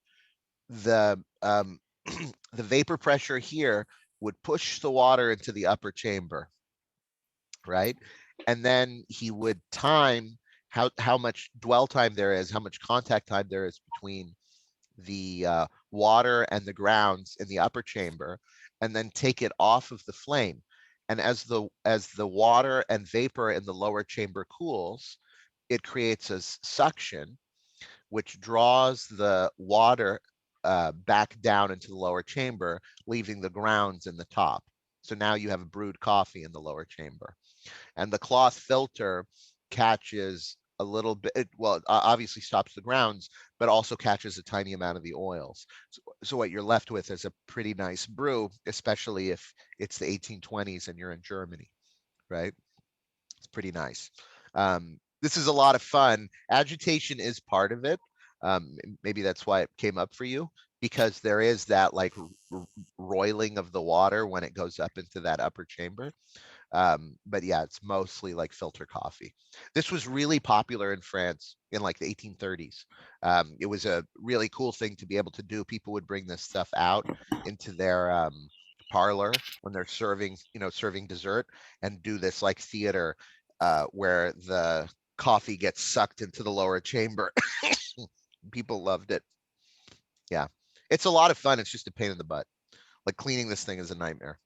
The the vapor pressure here would push the water into the upper chamber, right? And then he would time how much dwell time there is, how much contact time there is between the water and the grounds in the upper chamber, and then take it off of the flame. And as the water and vapor in the lower chamber cools, it creates a suction, which draws the water back down into the lower chamber, leaving the grounds in the top. So now you have brewed coffee in the lower chamber. And the cloth filter catches a little bit, well, it obviously stops the grounds, but also catches a tiny amount of the oils. So what you're left with is a pretty nice brew, especially if it's the 1820s and you're in Germany, right? It's pretty nice. This is a lot of fun. Agitation is part of it. Maybe that's why it came up for you, because there is that like roiling of the water when it goes up into that upper chamber. But yeah, it's mostly like filter coffee. This was really popular in France in like the 1830s. It was a really cool thing to be able to do. People would bring this stuff out into their parlor when they're serving dessert, and do this like theater where the coffee gets sucked into the lower chamber. People loved it. Yeah, it's a lot of fun. It's just a pain in the butt. Like cleaning this thing is a nightmare.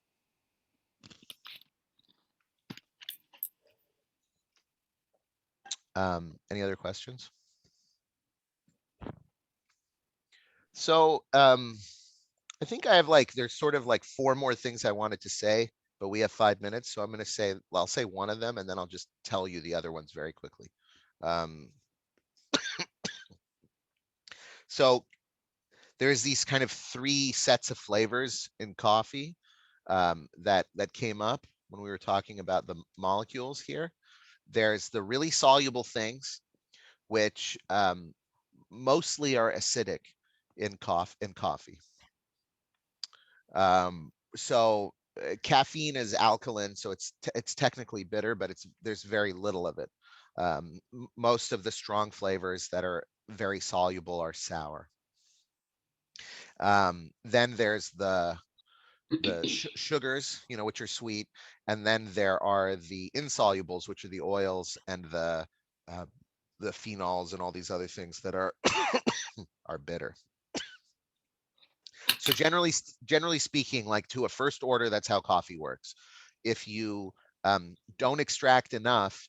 Any other questions? So I think I have there's sort of like 4 more things I wanted to say, but we have 5 minutes. So I'm going to say, well, I'll say one of them and then I'll just tell you the other ones very quickly. So there's these kind of 3 sets of flavors in coffee that came up when we were talking about the molecules here. There's the really soluble things, which mostly are acidic in coffee. So caffeine is alkaline, so it's technically bitter, but there's very little of it. Most of the strong flavors that are very soluble are sour. Then there's the sugars, which are sweet, and then there are the insolubles, which are the oils and the phenols and all these other things that are are bitter. So generally speaking, like to a first order, that's how coffee works. If you don't extract enough,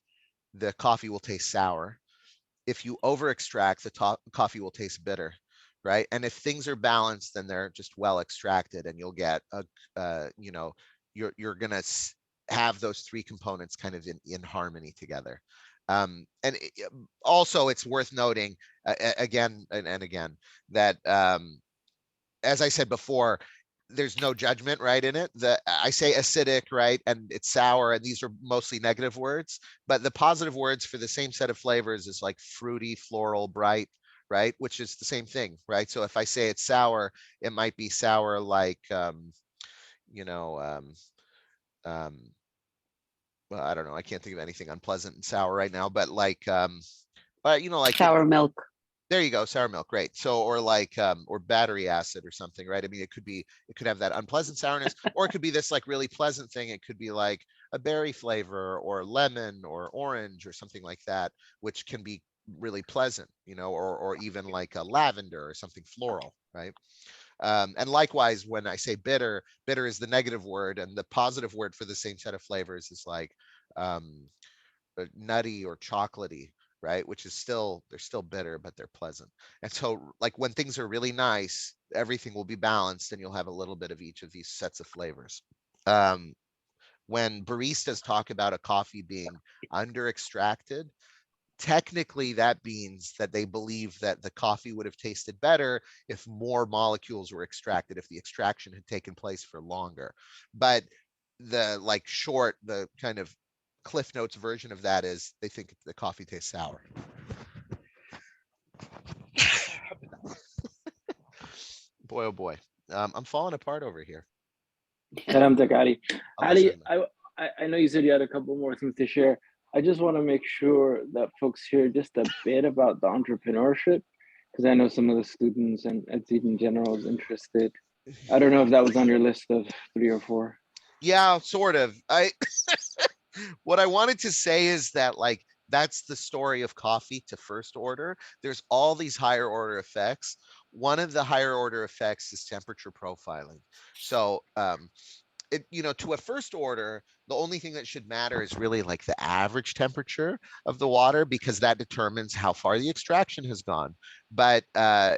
the coffee will taste sour. If you over extract, the coffee will taste bitter, right? And if things are balanced, then they're just well extracted, and you'll get you're gonna have those 3 components kind of in harmony together. And also it's worth noting again and again that as I said before, there's no judgment, right, in it. I say acidic, right, and it's sour, and these are mostly negative words, but the positive words for the same set of flavors is like fruity, floral, bright, right, which is the same thing, right? So if I say it's sour, it might be sour like well, I don't know, I can't think of anything unpleasant and sour right now, but like like Sour milk. there you go, sour milk, great. So, or like, or battery acid or something, right? I mean, it could have that unpleasant sourness, or it could be this like really pleasant thing. It could be like a berry flavor or lemon or orange or something like that, which can be really pleasant, or even like a lavender or something floral, right? And likewise, when I say bitter, bitter is the negative word, and the positive word for the same set of flavors is like nutty or chocolatey, right? Which is they're still bitter, but they're pleasant. And so like when things are really nice, everything will be balanced and you'll have a little bit of each of these sets of flavors. When baristas talk about a coffee being under extracted, technically that means that they believe that the coffee would have tasted better if more molecules were extracted, if the extraction had taken place for longer. But the kind of Cliff Notes version of that is they think the coffee tastes sour. Boy, oh boy. I'm falling apart over here. Ali, I know you said you had a couple more things to share. I just want to make sure that folks hear just a bit about the entrepreneurship, because I know some of the students and Ed in general is interested. I don't know if that was on your list of 3 or 4. Yeah, sort of. What I wanted to say is that like that's the story of coffee to first order. There's all these higher order effects. One of the higher order effects is temperature profiling. So to a first order, the only thing that should matter is really like the average temperature of the water, because that determines how far the extraction has gone. But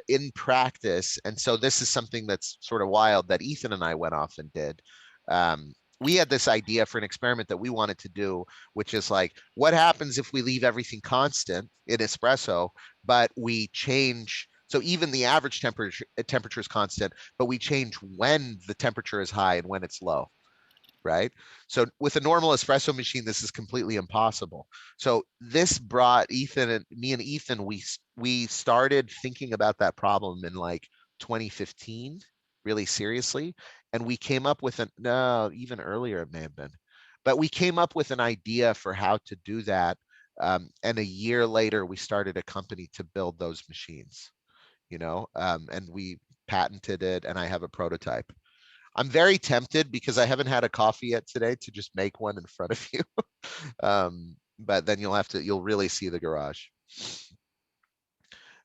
in practice, and so this is something that's sort of wild that Ethan and I went off and did. We had this idea for an experiment that we wanted to do, which is like, what happens if we leave everything constant in espresso, but we change, so even the average temperature is constant, but we change when the temperature is high and when it's low, right? So with a normal espresso machine, this is completely impossible. So this brought me and Ethan, we started thinking about that problem in like 2015, really seriously. And we came up with even earlier it may have been, but we came up with an idea for how to do that. And a year later, we started a company to build those machines, and we patented it, and I have a prototype. I'm very tempted, because I haven't had a coffee yet today, to just make one in front of you. But then you'll really see the garage.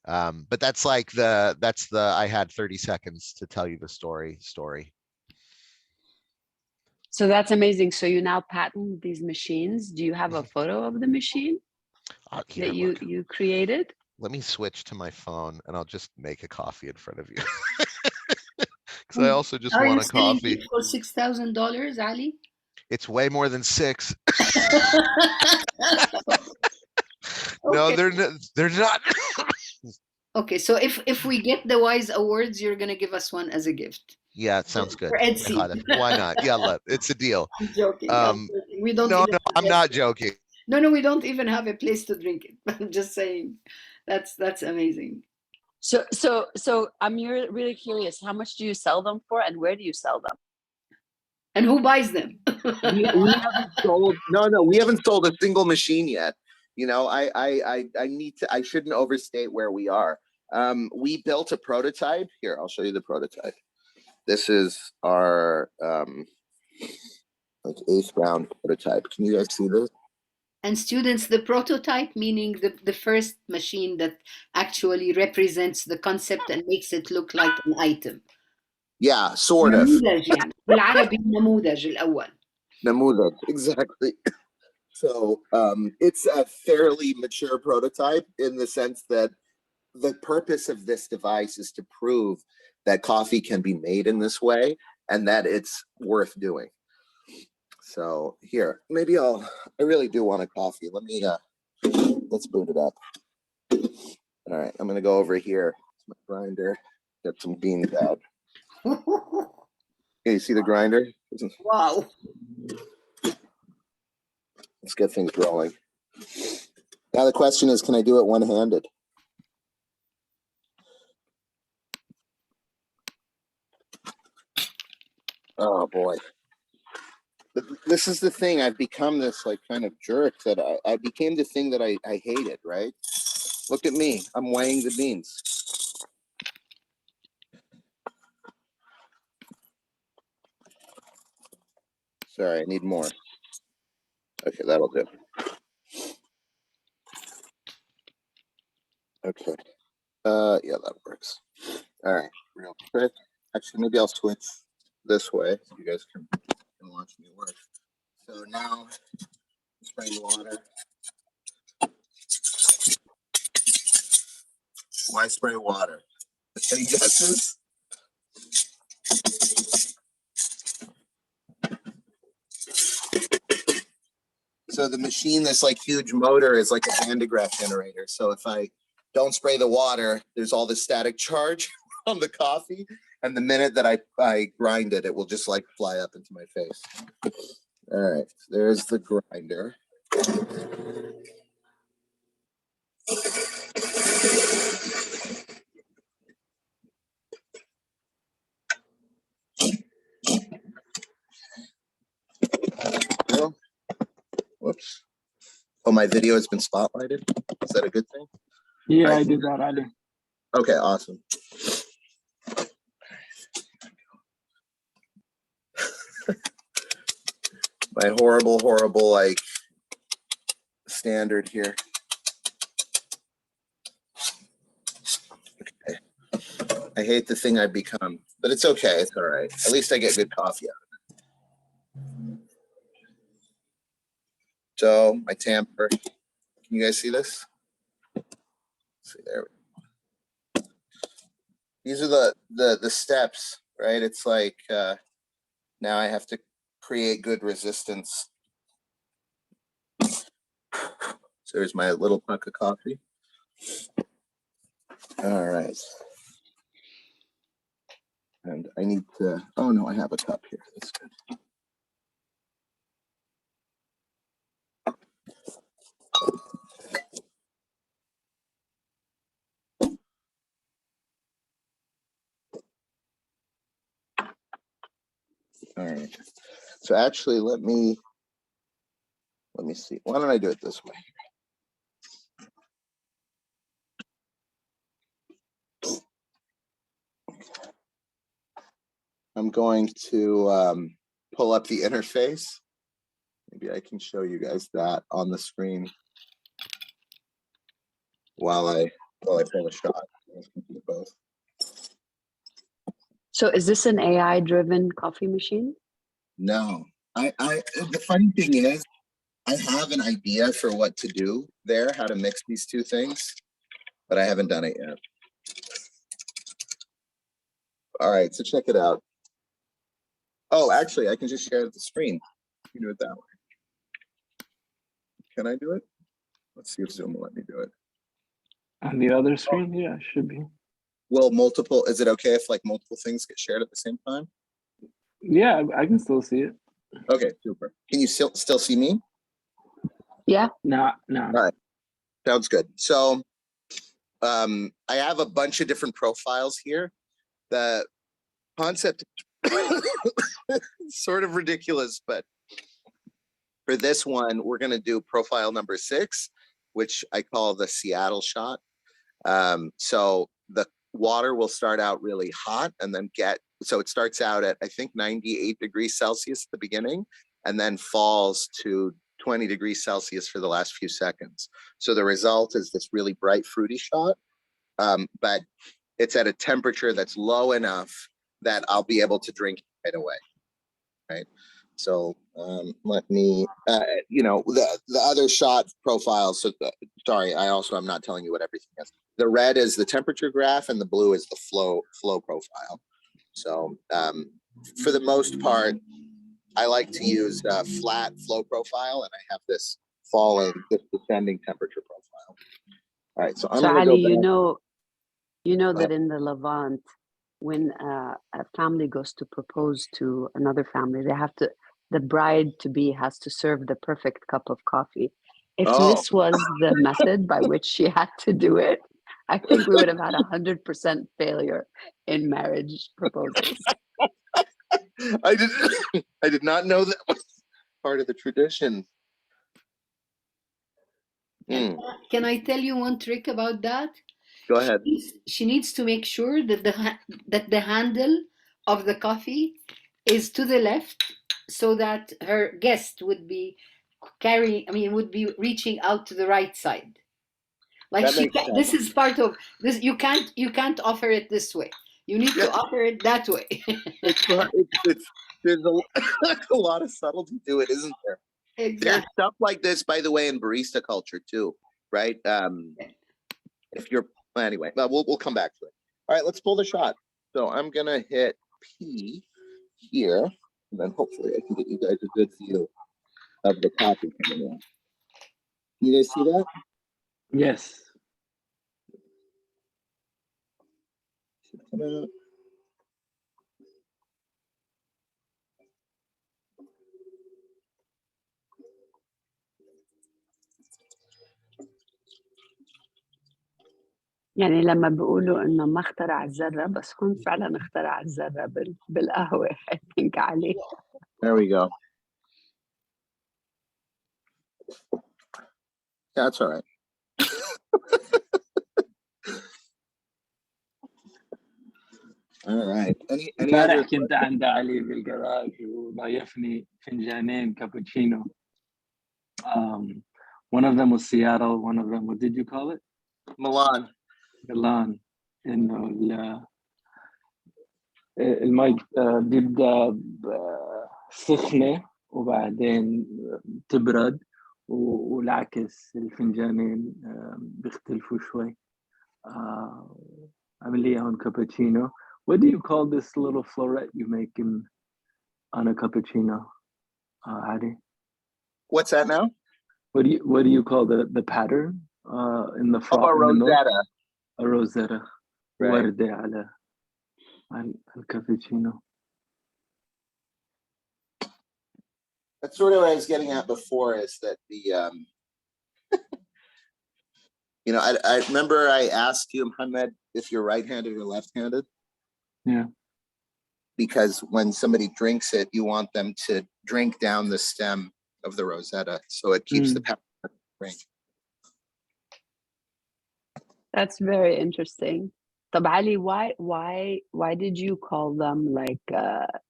But that's like I had 30 seconds to tell you the story. So that's amazing. So you now patent these machines. Do you have a photo of the machine that you created? Let me switch to my phone and I'll just make a coffee in front of you. Because I also just want a coffee. For $6,000, Ali? It's way more than 6. No, Okay. they're not. Okay, so if we get the Wise Awards, you're gonna give us one as a gift. Yeah, it sounds good. For Etsy. Why not? Yalla, it's a deal. I'm joking. I'm joking. We don't. No, even I'm not joking. No, we don't even have a place to drink it. I'm just saying, that's amazing. So I'm really curious. How much do you sell them for, and where do you sell them? And who buys them? We haven't sold. No, we haven't sold a single machine yet. You know, I need to. I shouldn't overstate where we are. We built a prototype. Here, I'll show you the prototype. This is our like 8th round prototype. Can you guys see this? And students, the prototype, meaning the first machine that actually represents the concept and makes it look like an item. Yeah, sort of. نموذج يعني. بالعربي النموذج الأول. نموذج, exactly. So it's a fairly mature prototype in the sense that the purpose of this device is to prove that coffee can be made in this way and that it's worth doing. So here, maybe I really do want a coffee. Let me, let's boot it up. All right, I'm gonna go over here to my grinder, get some beans out. Okay, you see the grinder? Wow. Let's get things rolling. Now the question is, can I do it one-handed? Oh boy. This is the thing. I've become this like kind of jerk that I became the thing that I hated, right? Look at me. I'm weighing the beans. Sorry, I need more. Okay, that'll do. Okay. Yeah, that works. All right, real quick. Actually, maybe I'll switch this way so you guys can watch me work. So now, spray water. Why spray water? Any guesses? So the machine, this like huge motor, is like a Van de Graaff generator. So if I don't spray the water, there's all this static charge on the coffee. And the minute that I grind it, it will just like fly up into my face. All right, there's the grinder. Whoops. Oh, my video has been spotlighted. Is that a good thing? Yeah, I did that, Ali. Okay, awesome. My horrible like standard here. Okay. I hate the thing I've become, but it's okay. It's all right. At least I get good coffee out of it. So my tamper. Can you guys see this? Let's see, there we go. These are the steps, right? It's like now I have to create good resistance. So there's my little puck of coffee. All right. And I need to, oh no, I have a cup here. That's good. All right. So actually, let me see. Why don't I do it this way? I'm going to pull up the interface. Maybe I can show you guys that on the screen while I pull a shot. Both. So is this an AI-driven coffee machine? No. The funny thing is, I have an idea for what to do there, how to mix these two things, but I haven't done it yet. All right, so check it out. Oh, actually, I can just share the screen. You can do it that way. Can I do it? Let's see if Zoom will let me do it. On the other screen, yeah, it should be. Will multiple, is it okay if like multiple things get shared at the same time? Yeah, I can still see it. Okay, super. Can you still see me? Yeah. No. All right, sounds good. So I have a bunch of different profiles here. The concept is sort of ridiculous, but for this one, we're going to do profile number 6, which I call the Seattle shot. So the water will start out really hot and then so it starts out at, I think, 98 degrees Celsius at the beginning and then falls to 20 degrees Celsius for the last few seconds. So the result is this really bright fruity shot, but it's at a temperature that's low enough that I'll be able to drink right away, right? So let me, the other shot profile. So sorry, I'm not telling you what everything is. The red is the temperature graph and the blue is the flow profile. So for the most part, I like to use flat flow profile, and I have this descending temperature profile. All right, so I'm going to Ali, go back. you know that in the Levant, when a family goes to propose to another family, the bride-to-be has to serve the perfect cup of coffee. If this was the method by which she had to do it, I think we would have had 100% failure in marriage proposals. I did not know that was part of the tradition. Can I tell you one trick about that? Go ahead. She needs to make sure that the handle of the coffee is to the left, so that her guest would be reaching out to the right side. Like this is part of this. You can't offer it this way. You need to offer it that way. There's a lot of subtlety to it, isn't there? Exactly. There's stuff like this, by the way, in barista culture too, right? Anyway, we'll come back to it. All right, let's pull the shot. So I'm gonna hit P here, and then hopefully I can get you guys a good view of the coffee coming in. You guys see that? Yes. يعني لما بيقولوا إنه ما اخترع الذرة، بس هون فعلا اخترع الذرة بالقهوة. I think عليه. There we go. That's all right. All right. Any امبارح كنت عند علي بالجراج وضايفني فنجانين كابتشينو. One of them was Seattle, one of them, what did you call it? Milan. إنه المي بيبدأ سخنة وبعدين تبرد والعكس الفنجانين بيختلفوا شوي. عمل لي هون كابتشينو. What do you call this little floret you make on a cappuccino, Hadi? What's that now? What do you call the pattern in the front? A rosetta. A rosetta. Right. وردة على الكابتشينو. That's sort of what I was getting at before, is that the I remember I asked you, Muhammad, if you're right-handed or left-handed. Yeah. Because when somebody drinks it, you want them to drink down the stem of the rosetta, so it keeps the pepper drink. That's very interesting. طب Ali, why did you call them like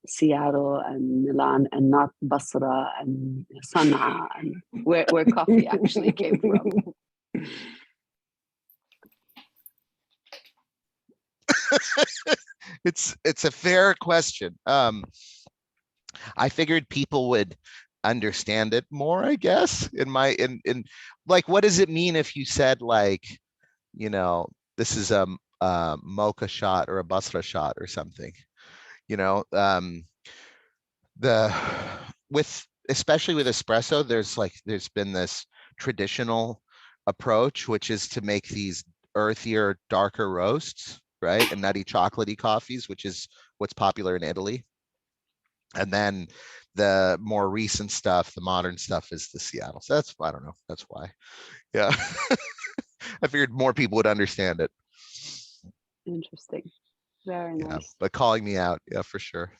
Seattle and Milan and not Basra and Sana'a, and where coffee actually came from? It's a fair question. I figured people would understand it more, I guess. In like, what does it mean if you said, like, this is a mocha shot or a Basra shot or something? Especially with espresso, there's been this traditional approach, which is to make these earthier, darker roasts, right? And nutty chocolatey coffees, which is what's popular in Italy. And then the more recent stuff, the modern stuff, is the Seattle. So that's, I don't know, that's why. Yeah. I figured more people would understand it. Interesting. Very Yeah, nice. but calling me out, yeah, for sure.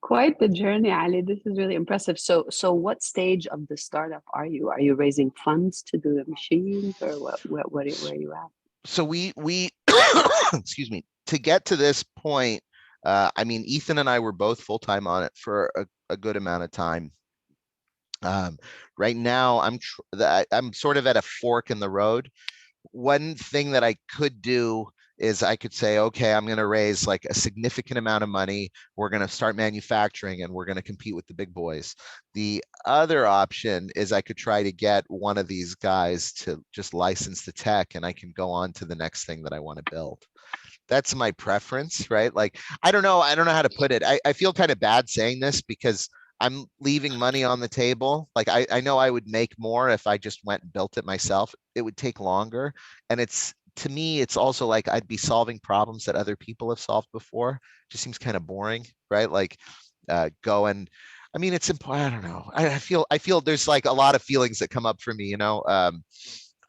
Quite the journey, Ali. This is really impressive. So what stage of the startup are you? Are you raising funds to do the machines, or where are you at? So we excuse me, to get to this point, I mean, Ethan and I were both full-time on it for a good amount of time. Right now, I'm sort of at a fork in the road. One thing that I could do is I could say, okay, I'm going to raise like a significant amount of money. We're going to start manufacturing and we're going to compete with the big boys. The other option is I could try to get one of these guys to just license the tech and I can go on to the next thing that I want to build. That's my preference, right? Like, I don't know how to put it. I feel kind of bad saying this because I'm leaving money on the table. Like, I know I would make more if I just went and built it myself. It would take longer. And to me, it's also like I'd be solving problems that other people have solved before. It just seems kind of boring, right? Like, go and, I mean, it's important. I don't know. I feel there's like a lot of feelings that come up for me, you know.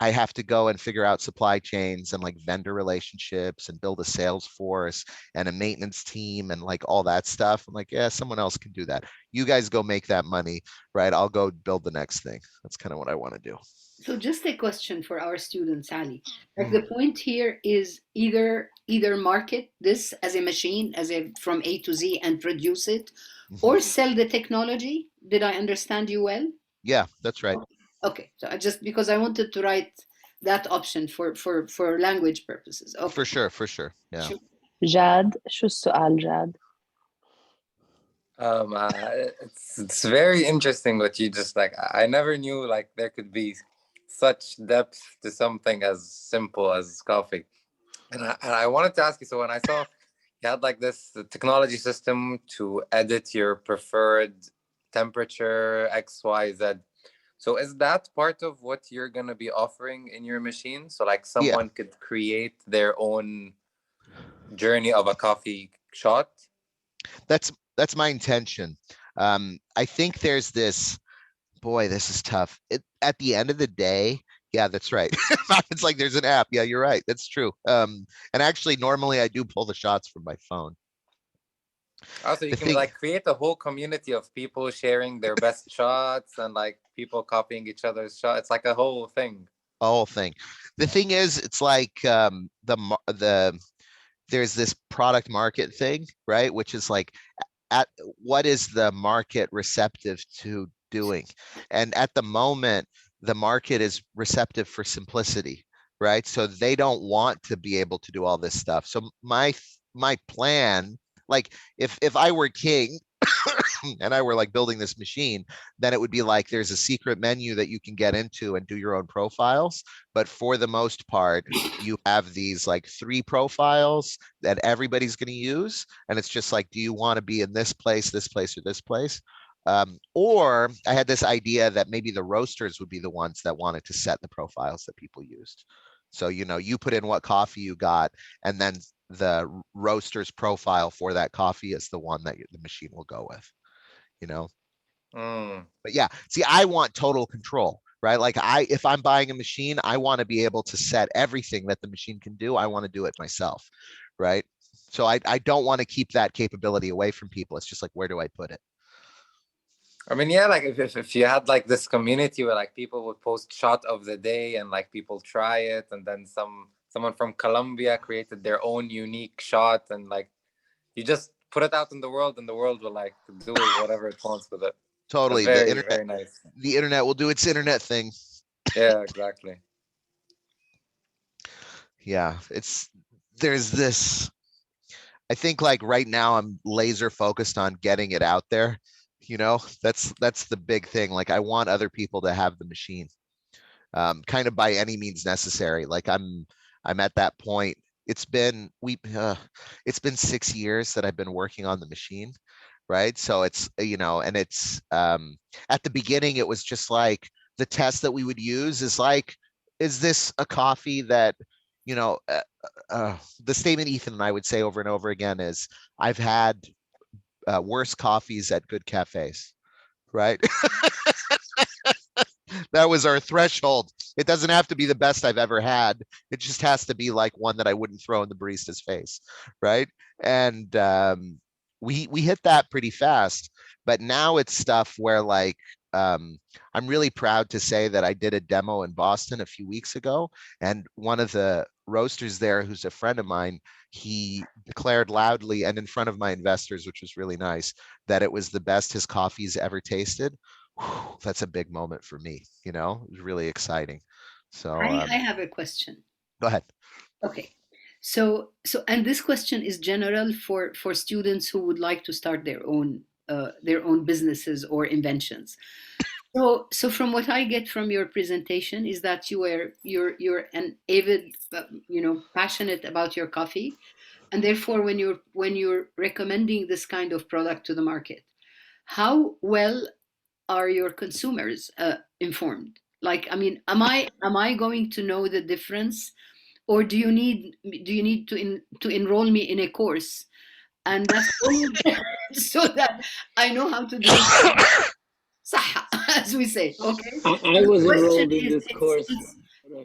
I have to go and figure out supply chains and like vendor relationships and build a sales force and a maintenance team and like all that stuff. I'm like, yeah, someone else can do that. You guys go make that money, right? I'll go build the next thing. That's kind of what I want to do. So just a question for our students, Ali. Like the point here is either market this as a machine, from A to Z and produce it, or sell the technology. Did I understand you well? Yeah, that's right. Okay, so because I wanted to write that option for language purposes. Okay. For sure. Yeah. Sure. جاد شو السؤال جاد؟ It's very interesting what you just like. I never knew like there could be such depth to something as simple as coffee. And I wanted to ask you, so when I saw you had like this technology system to edit your preferred temperature, X, Y, Z. So is that part of what you're going to be offering in your machine? So like someone could create their own journey of a coffee shot? That's my intention. I think there's this, boy, this is tough. At the end of the day, yeah, that's right. It's like there's an app. Yeah, you're right. That's true. And actually, normally I do pull the shots from my phone. Also, you can like create a whole community of people sharing their best shots and like people copying each other's shots. It's like a whole thing. A whole thing. The thing is, it's like there's this product market thing, right? Which is like, what is the market receptive to doing? And at the moment, the market is receptive for simplicity, right? So they don't want to be able to do all this stuff. So my plan, like if I were king and I were like building this machine, then it would be like there's a secret menu that you can get into and do your own profiles. But for the most part, you have these like 3 profiles that everybody's going to use. And it's just like, do you want to be in this place, or this place? Or I had this idea that maybe the roasters would be the ones that wanted to set the profiles that people used. So, you know, you put in what coffee you got, and then the roaster's profile for that coffee is the one that the machine will go with, you know? But yeah, see, I want total control, right? Like if I'm buying a machine, I want to be able to set everything that the machine can do. I want to do it myself, right? So I don't want to keep that capability away from people. It's just like, where do I put it? I mean, yeah, like if you had like this community where like people would post shot of the day and like people try it, and then someone from Colombia created their own unique shot, and like you just put it out in the world and the world will like do whatever it wants with it. Totally. Very, the internet, very nice. The internet will do its internet thing. Yeah, exactly. Yeah, there's this, I think like right now I'm laser focused on getting it out there. You know, that's the big thing. Like I want other people to have the machine, kind of by any means necessary. Like I'm at that point. It's been 6 years that I've been working on the machine, right? So it's, you know, and it's at the beginning it was just like the test that we would use is like, is this a coffee that, you know, the statement Ethan and I would say over and over again is, I've had worse coffees at good cafes, right? That was our threshold. It doesn't have to be the best I've ever had. It just has to be like one that I wouldn't throw in the barista's face, right? And we hit that pretty fast. But now it's stuff where like, I'm really proud to say that I did a demo in Boston a few weeks ago, and one of the roasters there, who's a friend of mine, he declared loudly and in front of my investors, which was really nice, that it was the best his coffee's ever tasted. Whew, that's a big moment for me, you know. It was really exciting. So I have a question. Go ahead. Okay. So and this question is general for students who would like to start their own businesses or inventions. So from what I get from your presentation is that you're an avid, passionate about your coffee, and therefore when you're recommending this kind of product to the market, how well are your consumers informed? Like, I mean, am I going to know the difference, or do you need to enroll me in a course, and that's only so that I know how to do it, as we say? Okay. I was enrolled in this course.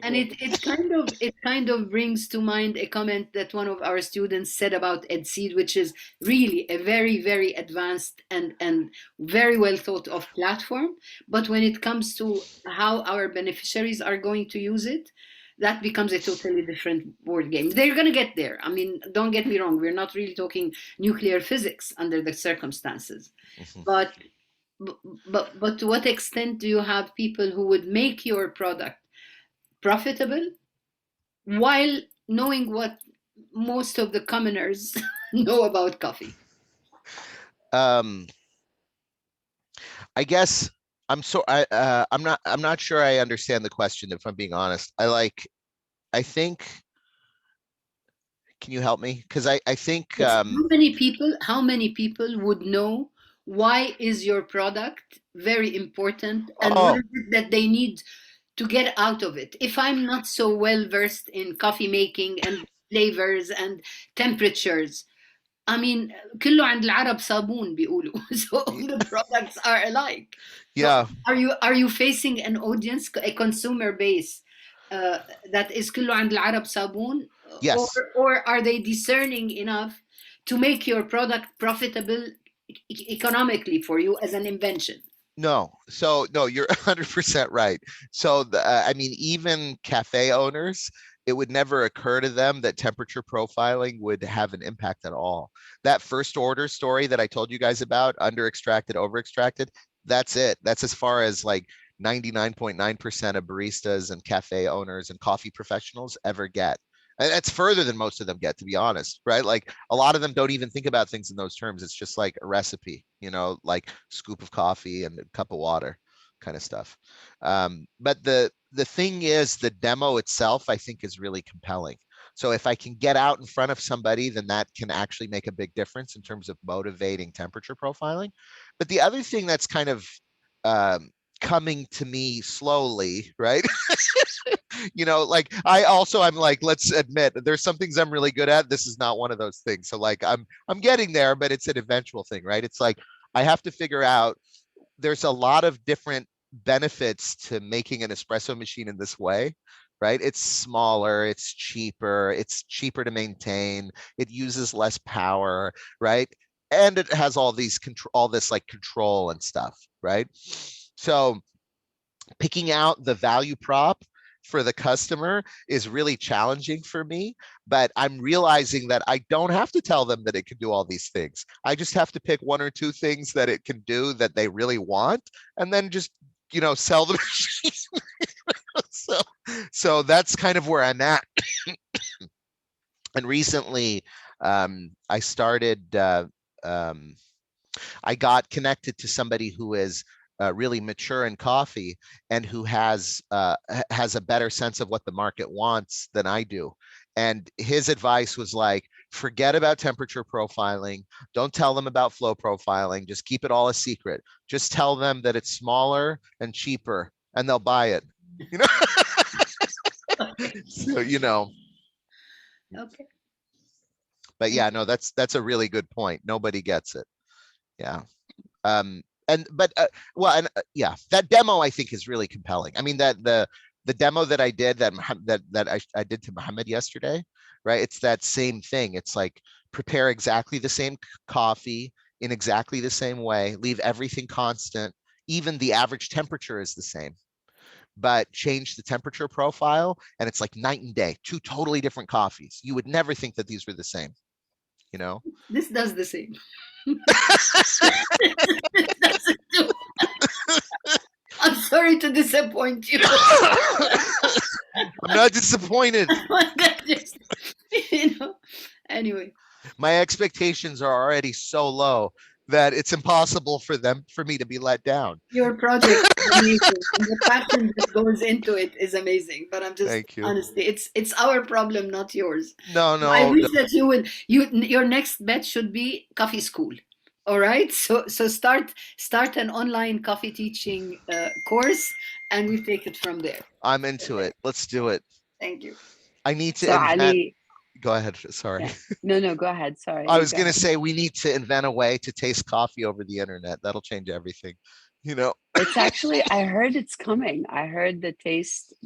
And it kind of brings to mind a comment that one of our students said about EdSeed, which is really a very, very advanced and very well thought of platform. But when it comes to how our beneficiaries are going to use it, that becomes a totally different board game. They're going to get there. I mean, don't get me wrong. We're not really talking nuclear physics under the circumstances. But to what extent do you have people who would make your product profitable while knowing what most of the commoners know about coffee? I guess I'm not sure I understand the question, if I'm being honest. I think, can you help me? Because I think how many people would know why is your product very important, and what is it that they need to get out of it? If I'm not so well versed in coffee making and flavors and temperatures, I mean, كله عند العرب صابون بيقولوا. So all the products are alike. Yeah. So are you facing an audience, a consumer base that is كله عند العرب صابون? Yes. Or are they discerning enough to make your product profitable economically for you as an invention? No, you're 100% right. So I mean, even cafe owners, it would never occur to them that temperature profiling would have an impact at all. That first order story that I told you guys about, under extracted, over extracted, that's it. That's as far as like 99.9% of baristas and cafe owners and coffee professionals ever get. And that's further than most of them get, to be honest, right? Like a lot of them don't even think about things in those terms. It's just like a recipe, you know, like scoop of coffee and a cup of water kind of stuff. But the thing is, the demo itself, I think, is really compelling. So if I can get out in front of somebody, then that can actually make a big difference in terms of motivating temperature profiling. But the other thing that's kind of coming to me slowly, right? You know, like I'm like, let's admit there's some things I'm really good at. This is not one of those things. So like I'm getting there, but it's an eventual thing, right? It's like I have to figure out, there's a lot of different benefits to making an espresso machine in this way, right? It's smaller, it's cheaper to maintain, it uses less power, right? And it has all this control and stuff, right? So picking out the value prop for the customer is really challenging for me, but I'm realizing that I don't have to tell them that it can do all these things. I just have to pick one or two things that it can do that they really want, and then just, you know, sell the machine. So that's kind of where I'm at. And recently, I started, I got connected to somebody who is really mature in coffee and who has a better sense of what the market wants than I do. And his advice was like, forget about temperature profiling. Don't tell them about flow profiling. Just keep it all a secret. Just tell them that it's smaller and cheaper, and they'll buy it. You know, so you know. Okay. But yeah, no, that's a really good point. Nobody gets it. Yeah. Yeah, that demo I think is really compelling. I mean, that the demo that I did that I did to Muhammad yesterday, right? It's that same thing. It's like prepare exactly the same coffee in exactly the same way, leave everything constant, even the average temperature is the same, but change the temperature profile, and it's like night and day, two totally different coffees. You would never think that these were the same, you know? This does the same. This does it too. I'm sorry to disappoint you. I'm not disappointed. Just, you know, anyway. My expectations are already so low that it's impossible for me to be let down. Your project is amazing, and the passion that goes into it is amazing. But I'm just Thank you. honestly, it's our problem, not yours. No, I wish no. that your next bet should be coffee school. All right, so start an online coffee teaching course, and we take it from there. I'm into it. Let's do it. Thank you. I need to So invent. Ali, Go ahead. Sorry. yeah. No, go ahead. Sorry. I was Go going to ahead. say we need to invent a way to taste coffee over the internet. That'll change everything. You know, It's actually, I heard it's coming. I heard the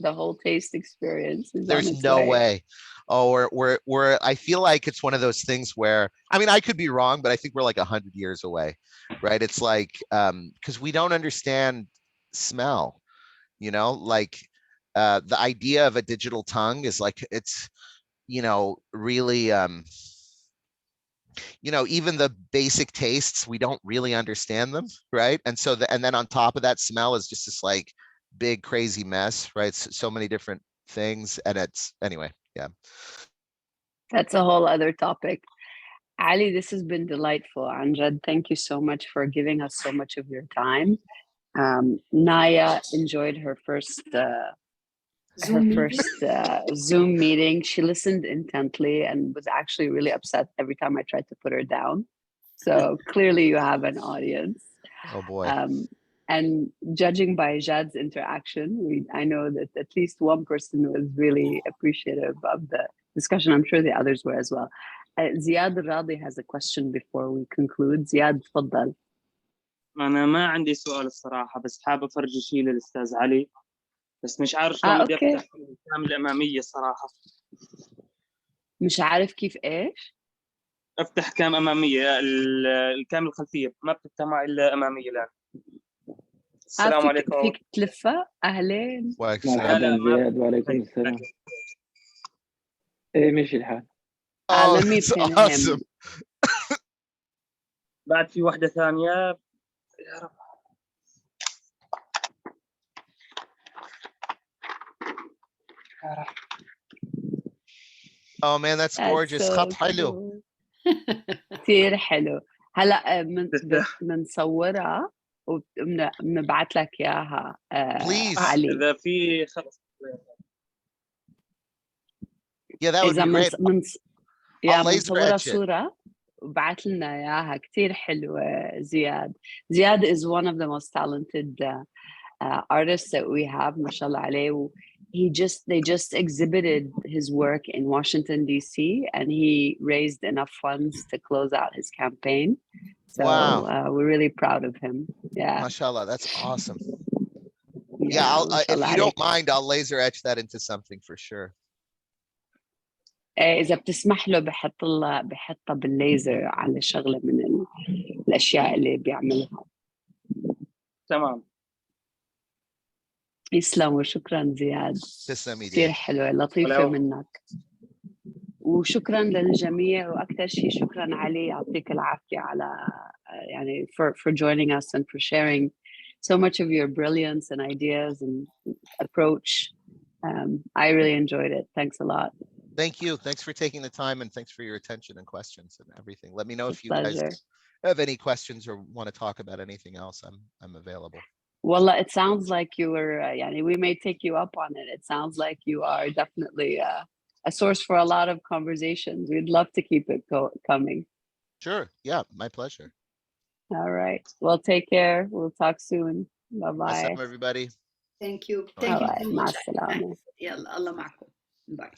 whole taste experience is on there's its no way. way. Oh, we're I feel like it's one of those things where, I mean, I could be wrong, but I think we're like 100 years away, right? It's like, because we don't understand smell, you know, like the idea of a digital tongue is like, it's, you know, really, you know, even the basic tastes, we don't really understand them, right? And so, and then on top of that, smell is just this like big crazy mess, right? So many different things, and it's, anyway, yeah. That's a whole other topic. Ali, this has been delightful. Anjad, thank you so much for giving us so much of your time. Naya enjoyed her first Zoom meeting. She listened intently and was actually really upset every time I tried to put her down. So clearly you have an audience. Oh boy. And judging by Jad's interaction, I know that at least one person was really appreciative of the discussion. I'm sure the others were as well. Ziad Radi has a question before we conclude. Ziad, تفضل. أنا ما عندي سؤال الصراحة، بس حابب أفرجي شيء للأستاذ علي، بس مش عارف شلون بدي أفتح الكام الأمامية الصراحة. مش عارف كيف إيش؟ أفتح كام أمامية، الكام الخلفية ما بتفتح معي إلا أمامية الآن. السلام عليكم. فيك تلفها؟ أهلين. مرحبا زياد، وعليكم السلام. إيه ماشي الحال. Let me pin him. بعد في واحدة ثانية يا رب. Oh man, that's gorgeous. خط حلو. كثير حلو. هلا بنصورها وبنبعث لك اياها علي. إذا في خلص. Yeah, that would be great. بنصورها صورة وبعث لنا اياها. كثير حلوة زياد. زياد is one of the most talented artists that we have, ما شاء الله عليه. They just exhibited his work in Washington, D.C., and he raised enough funds to close out his campaign. So we're really proud of him. Yeah. MashaAllah, that's awesome. Yeah, if you don't mind, I'll laser etch that into something for sure. إذا بتسمح له بحطها بالليزر على شغلة من الأشياء اللي بيعملها. تمام. يسلم وشكرا زياد. كثير حلوة لطيفة منك. وشكرا للجميع، وأكثر شيء شكرا علي، يعطيك العافية على يعني for joining us and for sharing so much of your brilliance and ideas and approach. I really enjoyed it. Thanks a lot. Thank you. Thanks for taking the time, and thanks for your attention and questions and everything. Let me know if you guys have any questions or want to talk about anything else. I'm available. Wallah, it sounds like you were, we may take you up on it. It sounds like you are definitely a source for a lot of conversations. We'd love to keep it coming. Sure. Yeah, my pleasure. All right. Well, take care. We'll talk soon. Bye-bye. Everybody. Thank you. All Thank you right, so مع much. السلامة. يلا الله معكم. باي.